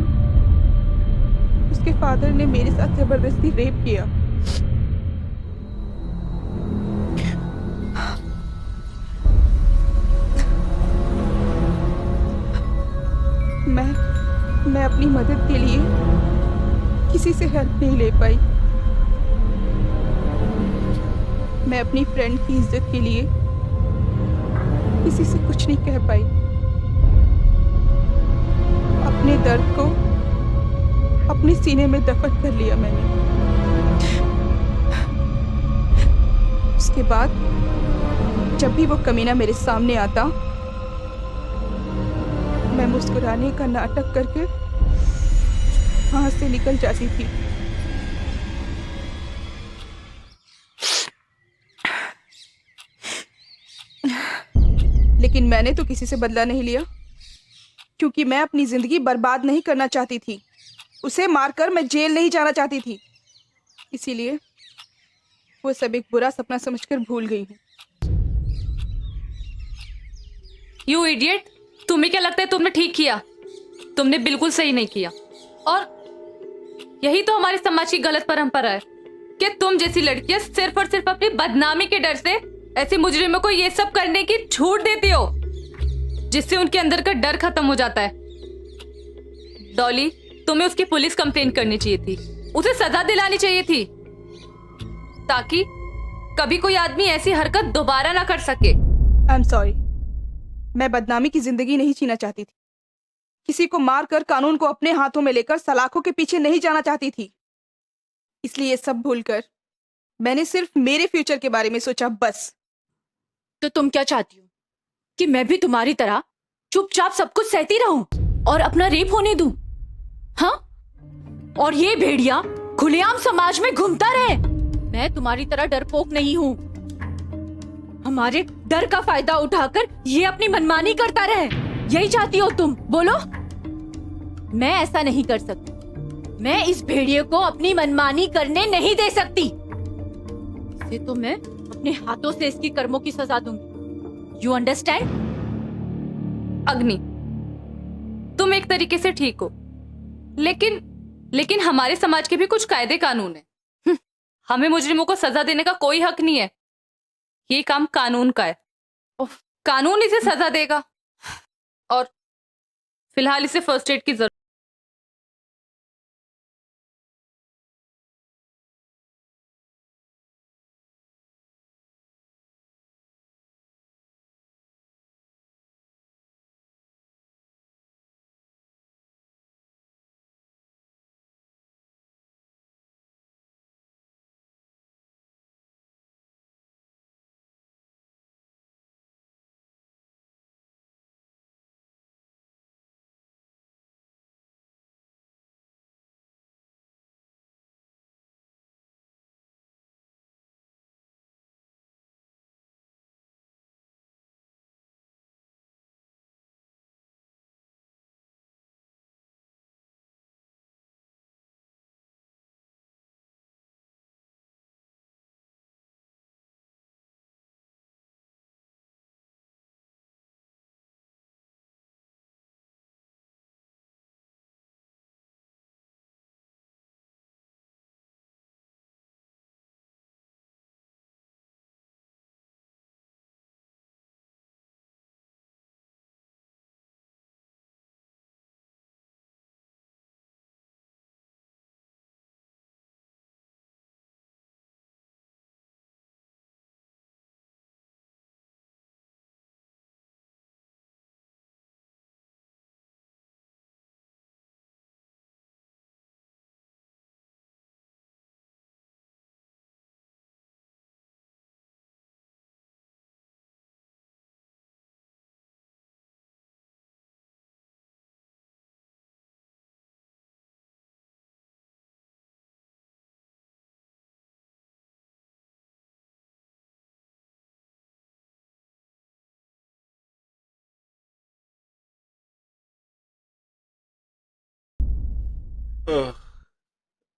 Speaker 2: उसके फादर ने मेरे साथ जबरदस्ती रेप किया। मैं अपनी मदद के लिए किसी से हेल्प नहीं ले पाई। मैं अपनी फ्रेंड की इज्जत के लिए किसी से कुछ नहीं कह पाई। अपने दर्द को अपने सीने में दफन कर लिया मैंने। उसके बाद जब भी वो कमीना मेरे सामने आता, मैं मुस्कुराने का नाटक करके वहां से निकल जाती थी। लेकिन मैंने तो किसी से बदला नहीं लिया, क्योंकि मैं अपनी जिंदगी बर्बाद नहीं करना चाहती थी। उसे मारकर मैं जेल नहीं जाना चाहती थी। इसीलिए वो सब एक बुरा सपना समझकर भूल गई हूँ।
Speaker 6: यू इडियट, तुम्हें क्या लगता है तुमने ठीक किया? तुमने बिल्कुल सही नहीं किया। और यही तो हमारे समाज की गलत परंपरा है कि तुम जैसी लड़कियां सिर्फ और सिर्फ अपनी बदनामी के डर से ऐसे मुजरिमों को ये सब करने की छूट देती हो, जिससे उनके अंदर का डर खत्म हो जाता है। डॉली, तुम्हें उसकी पुलिस कंप्लेंट करनी चाहिए थी, उसे सजा दिलानी चाहिए थी, ताकि कभी कोई आदमी ऐसी हरकत दोबारा ना कर सके।
Speaker 2: आई एम सॉरी। मैं बदनामी की जिंदगी नहीं जीना चाहती थी। किसी को मारकर कानून को अपने हाथों में लेकर सलाखों के पीछे नहीं जाना चाहती थी। इसलिए ये सब भूलकर मैंने सिर्फ मेरे फ्यूचर के बारे में सोचा, बस।
Speaker 1: तो तुम क्या चाहती हो कि मैं भी तुम्हारी तरह चुपचाप सब कुछ सहती रहूं और अपना रेप होने दूं? हाँ? और ये भेड़िया खुलेआम समाज में घूमता रहे? मैं तुम्हारी तरह डरपोक नहीं हूं। हमारे डर का फायदा उठाकर ये अपनी मनमानी करता रहे, यही चाहती हो तुम? बोलो। मैं ऐसा नहीं कर सकती। मैं इस भेड़िए को अपनी मनमानी करने नहीं दे सकती। इसे तो मैं अपने हाथों से इसकी कर्मों की सजा दूंगी। You understand?
Speaker 6: अग्नि, तुम एक तरीके से ठीक हो, लेकिन हमारे समाज के भी कुछ कायदे कानून है। हमें मुजरिमों को सजा देने का कोई हक नहीं है। ये काम कानून का है। कानून इसे सजा देगा। और फिलहाल इसे फर्स्ट एड की जरूरत।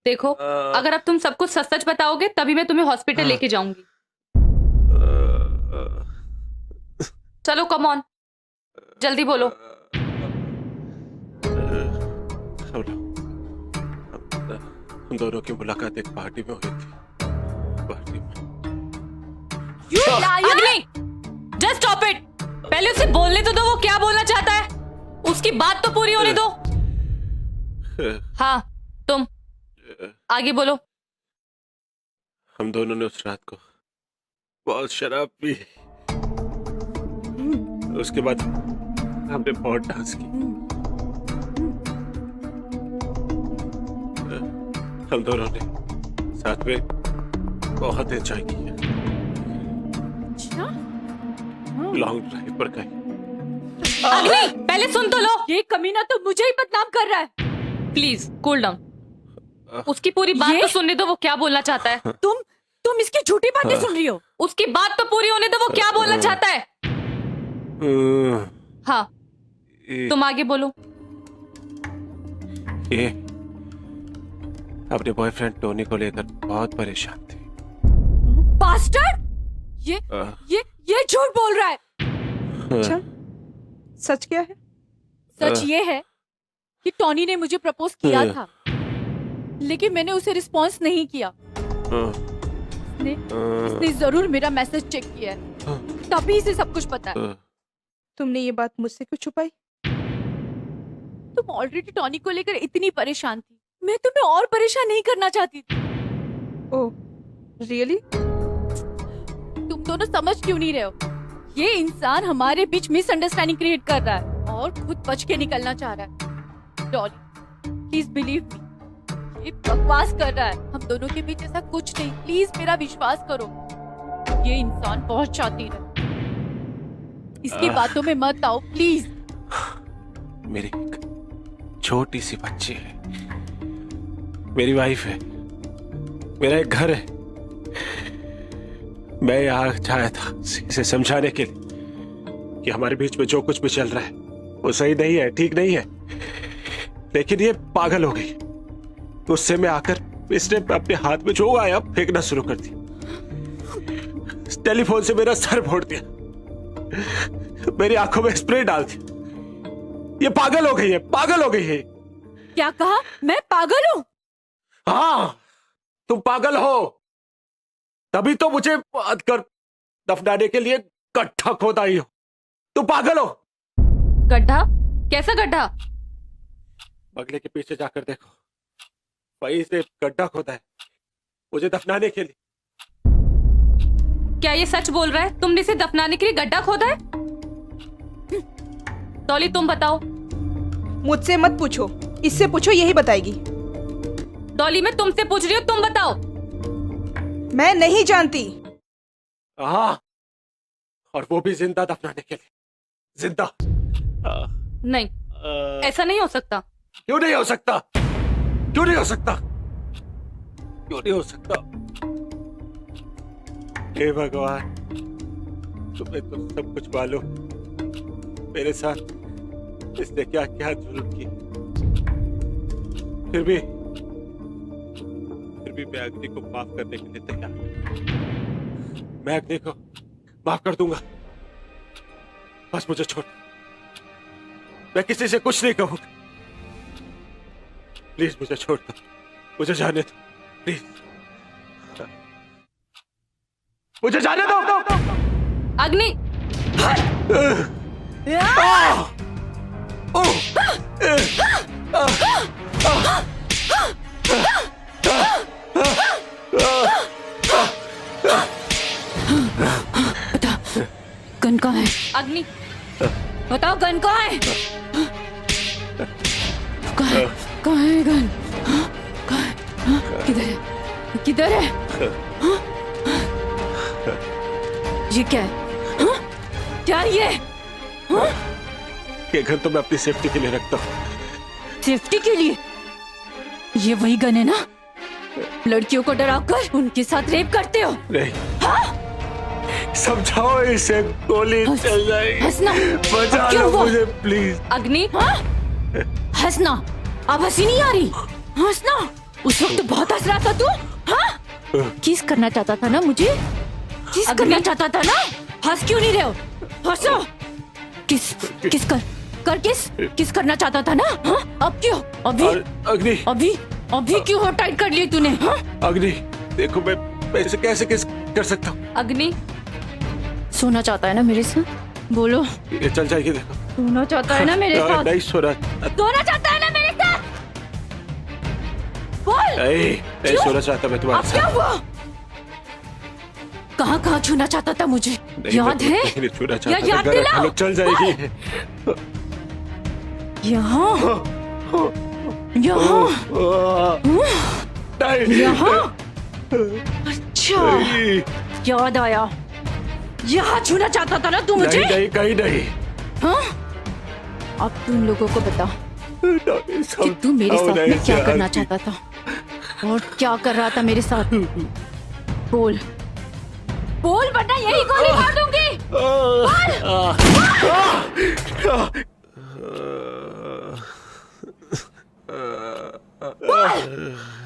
Speaker 6: देखो, अगर अब तुम सब कुछ सच सच बताओगे तभी मैं तुम्हें हॉस्पिटल लेके जाऊंगी। चलो कम ऑन, जल्दी बोलो।
Speaker 3: हम दोनों की मुलाकात एक पार्टी में हुई थी। पार्टी में
Speaker 6: अग्नि, जस्ट स्टॉप इट। पहले उसे बोलने तो दो, वो क्या बोलना चाहता है। उसकी बात तो पूरी होने दो। हाँ, तुम आगे बोलो।
Speaker 3: हम दोनों ने उस रात को बहुत शराब पी। उसके बाद हमने बहुत डांस की। हम दोनों ने साथ में बहुत एंजॉय किया। लॉन्ग ड्राइव पर गए।
Speaker 6: अग्नि, पहले सुन तो लो।
Speaker 1: ये कमीना तो मुझे ही बदनाम कर रहा है।
Speaker 6: Please cool down. उसकी पूरी बात तो सुनने दो, वो क्या बोलना चाहता है।
Speaker 1: तुम इसकी झूठी बातें सुन रही हो।
Speaker 6: उसकी बात तो पूरी होने दो, वो क्या बोलना चाहता है। हाँ, तुम आगे बोलो।
Speaker 3: ये अपने बॉयफ्रेंड टोनी को लेकर बहुत परेशान थी।
Speaker 1: बास्टर्ड! ये झूठ बोल रहा है।
Speaker 2: अच्छा, सच क्या है?
Speaker 1: सच ये है कि टॉनी ने मुझे प्रपोज किया था, लेकिन मैंने उसे रिस्पॉन्स नहीं किया। इसने जरूर मेरा मैसेज चेक किया है, तभी इसे सब कुछ पता है।
Speaker 2: तुमने ये बात मुझसे क्यों छुपाई?
Speaker 1: तुम ऑलरेडी टॉनी को लेकर इतनी परेशान थी, मैं तुम्हें और परेशान नहीं करना चाहती थी।
Speaker 2: ओह, रियली?
Speaker 1: तुम दोनों समझ क्यों नहीं रहे हो? ये इंसान हमारे बीच मिसअंडरस्टैंडिंग क्रिएट कर रहा है और खुद बच के निकलना चाह रहा है। डॉली प्लीज बिलीव मी, ये बकवास कर रहा है। हम दोनों के बीच ऐसा कुछ नहीं, प्लीज मेरा विश्वास करो। ये इंसान बहुत शातिर है, इसकी बातों में मत आओ प्लीज।
Speaker 3: मेरी एक छोटी सी बच्ची है, मेरी वाइफ है, मेरा एक घर है। मैं यहाँ आया था इसे समझाने के लिए कि हमारे बीच में जो कुछ भी चल रहा है वो सही नहीं है, ठीक नहीं है, लेकिन ये पागल हो गई। गुस्से में आकर इसने अपने हाथ में जो आया फेंकना शुरू कर दिया। टेलीफोन से मेरा सर फोड़ दिया, मेरी आंखों में स्प्रे डाल दिया। ये पागल हो गई है, पागल हो गई है।
Speaker 1: क्या कहा? मैं पागल हूँ?
Speaker 3: हाँ, तुम पागल हो, तभी तो मुझे बात कर दफनाने के लिए गड्ढा खोदा ही हो। तुम पागल हो।
Speaker 6: गड्ढा? कैसा गड्ढा?
Speaker 3: बगले के पीछे जाकर देखो, वहीं से गड्ढा खोदा है मुझे दफनाने के लिए।
Speaker 6: क्या ये सच बोल रहा है? तुमने इसे दफनाने के लिए गड्ढा खोदा है? डॉली तुम बताओ।
Speaker 2: मुझसे मत पूछो, इससे पूछो, यही बताएगी।
Speaker 6: डॉली मैं तुमसे पूछ रही हूँ, तुम बताओ।
Speaker 2: मैं नहीं जानती।
Speaker 3: हाँ, और वो भी जिंदा दफनाने के लिए, जिंदा।
Speaker 6: नहीं, ऐसा नहीं हो सकता।
Speaker 3: क्यों नहीं हो सकता? क्यों नहीं हो सकता? क्यों नहीं हो सकता? हे भगवान, तुम्हें तो सब कुछ मालूम, मेरे साथ इसने क्या क्या जुल्म की। फिर भी मैं अग्नि को माफ करने के लिए तैयार हूं। मैं अग्नि को माफ कर दूंगा, बस मुझे छोड़। मैं किसी से कुछ नहीं कहूंगा। प्लीज मुझे छोड़ दो, मुझे जाने दो, प्लीज मुझे जाने दो।
Speaker 6: अग्नि
Speaker 1: बता, गन कहाँ है?
Speaker 6: अग्नि
Speaker 1: बताओ गन कहाँ है? कहाँ है गन? कहाँ है? किधर है? किधर है? ये क्या है? क्या है ये?
Speaker 3: ये गन तो मैं अपनी सेफ्टी के लिए रखता हूँ।
Speaker 1: सेफ्टी के लिए? ये वही गन है ना? लड़कियों को डराकर उनके साथ रेप करते हो?
Speaker 3: नहीं, समझाओ इसे, गोली चल जाएगी।
Speaker 1: हंसना,
Speaker 3: बचा
Speaker 1: क्यों
Speaker 3: लो
Speaker 1: वो?
Speaker 3: मुझे प्लीज।
Speaker 6: अग्नि
Speaker 1: हंसना, अब हंसी नहीं आ रही? हंसना, उस वक्त बहुत हंस रहा था तू। हाँ? किस करना चाहता था ना मुझे? किस करना चाहता था ना? हंस क्यों नहीं रहे हो? हंसो। किस किस करना चाहता था ना? हाँ? अब क्यों?
Speaker 3: अग्नि,
Speaker 1: अभी क्यों हो टाइट कर ली तूने? हाँ?
Speaker 3: अग्नि देखो, मैं इसे कैसे किस कर सकता हूँ?
Speaker 6: अग्नि
Speaker 1: सोना चाहता है ना मेरे साथ? बोलो।
Speaker 3: ये चल जाएगी, देखो।
Speaker 1: सोना चाहता है ना मेरे साथ?
Speaker 3: नहीं सोना।
Speaker 1: सोना चाहता है ना मेरे साथ? बोल।
Speaker 3: नहीं सोना चाहता मैं तुम्हारे
Speaker 1: अब क्या
Speaker 3: साथ।
Speaker 1: हुआ? कहाँ छूना चाहता था मुझे? याद है?
Speaker 3: नहीं छूना चाहता
Speaker 1: याद
Speaker 3: था।
Speaker 1: दिलाओ।
Speaker 3: चल जाएगी।
Speaker 1: यहाँ अच्छा, याद आया। यहाँ छूना चाहता था ना तू मुझे?
Speaker 3: नहीं, कहीं नहीं।
Speaker 1: हाँ? अब तुम लोगों को बता कि तू मेरे साथ में क्या करना चाहता था और क्या कर रहा था मेरे साथ? बोल वरना यही गोली मार दूंगी।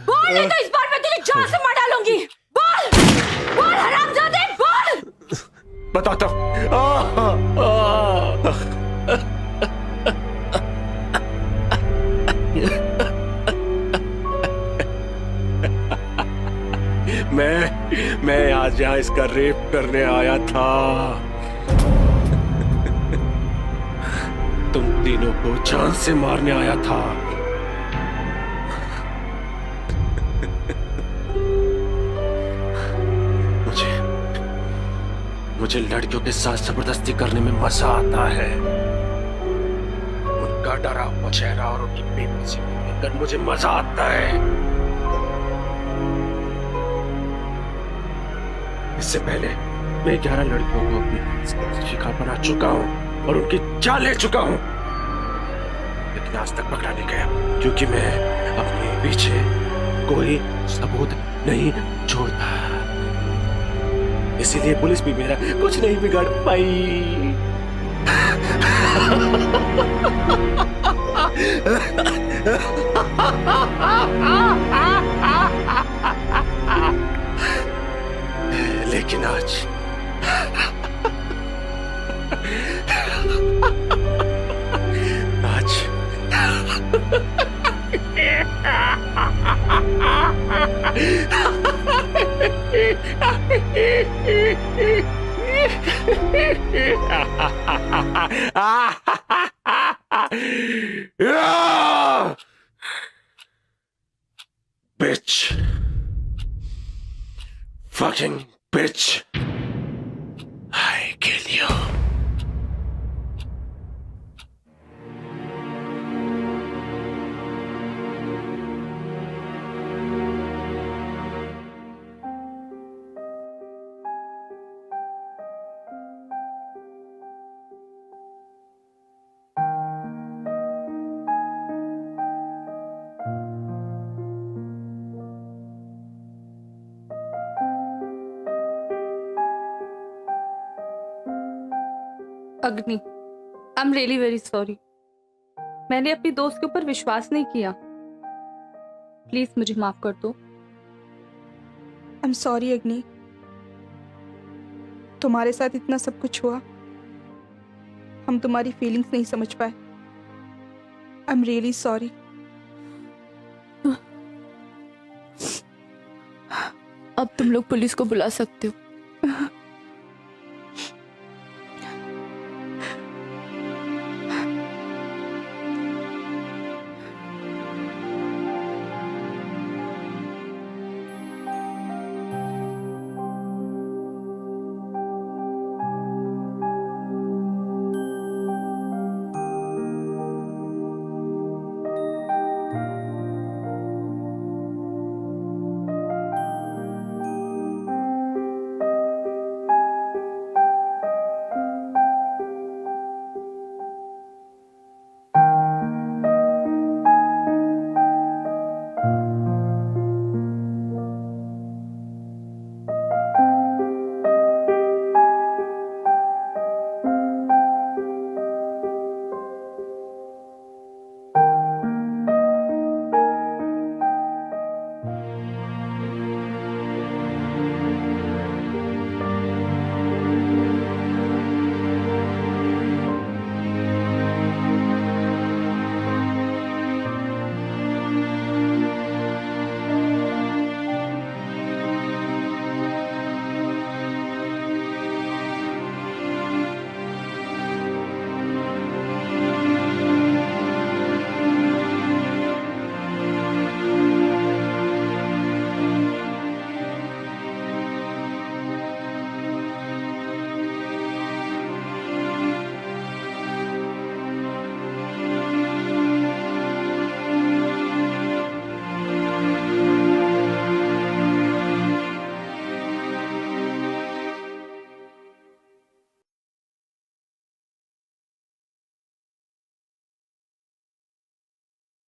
Speaker 1: बोल नहीं तो इस बार मैं तुझे जान से मार डालूंगी। बोल हरामजादे, बोल।
Speaker 3: बताता मैं आज यहाँ इसका रेप करने आया था। तुम तीनों को जान से मारने आया था। मुझे लड़कियों के साथ जबरदस्ती करने में मजा आता है। उनका डरा हुआ चेहरा और उनकी बेबसी को देखकर मुझे मजा आता है। इससे पहले मैं 11 लड़कियों को अपनी शिकार बना चुका हूं और उनकी चाल ले चुका हूं, लेकिन आज तक पकड़ा नहीं गया क्योंकि मैं अपने पीछे कोई सबूत नहीं छोड़ता। इसीलिए पुलिस भी मेरा कुछ नहीं बिगाड़ पाई। लेकिन आज bitch, fucking bitch, I kill you.
Speaker 6: अग्नि, I am really very sorry. मैंने अपनी दोस्त के ऊपर विश्वास नहीं किया। प्लीज मुझे माफ कर दो।
Speaker 2: आई एम सॉरी अग्नि, तुम्हारे साथ इतना सब कुछ हुआ, हम तुम्हारी फीलिंग्स नहीं समझ पाए। I am really sorry.
Speaker 1: अब तुम लोग पुलिस को बुला सकते हो।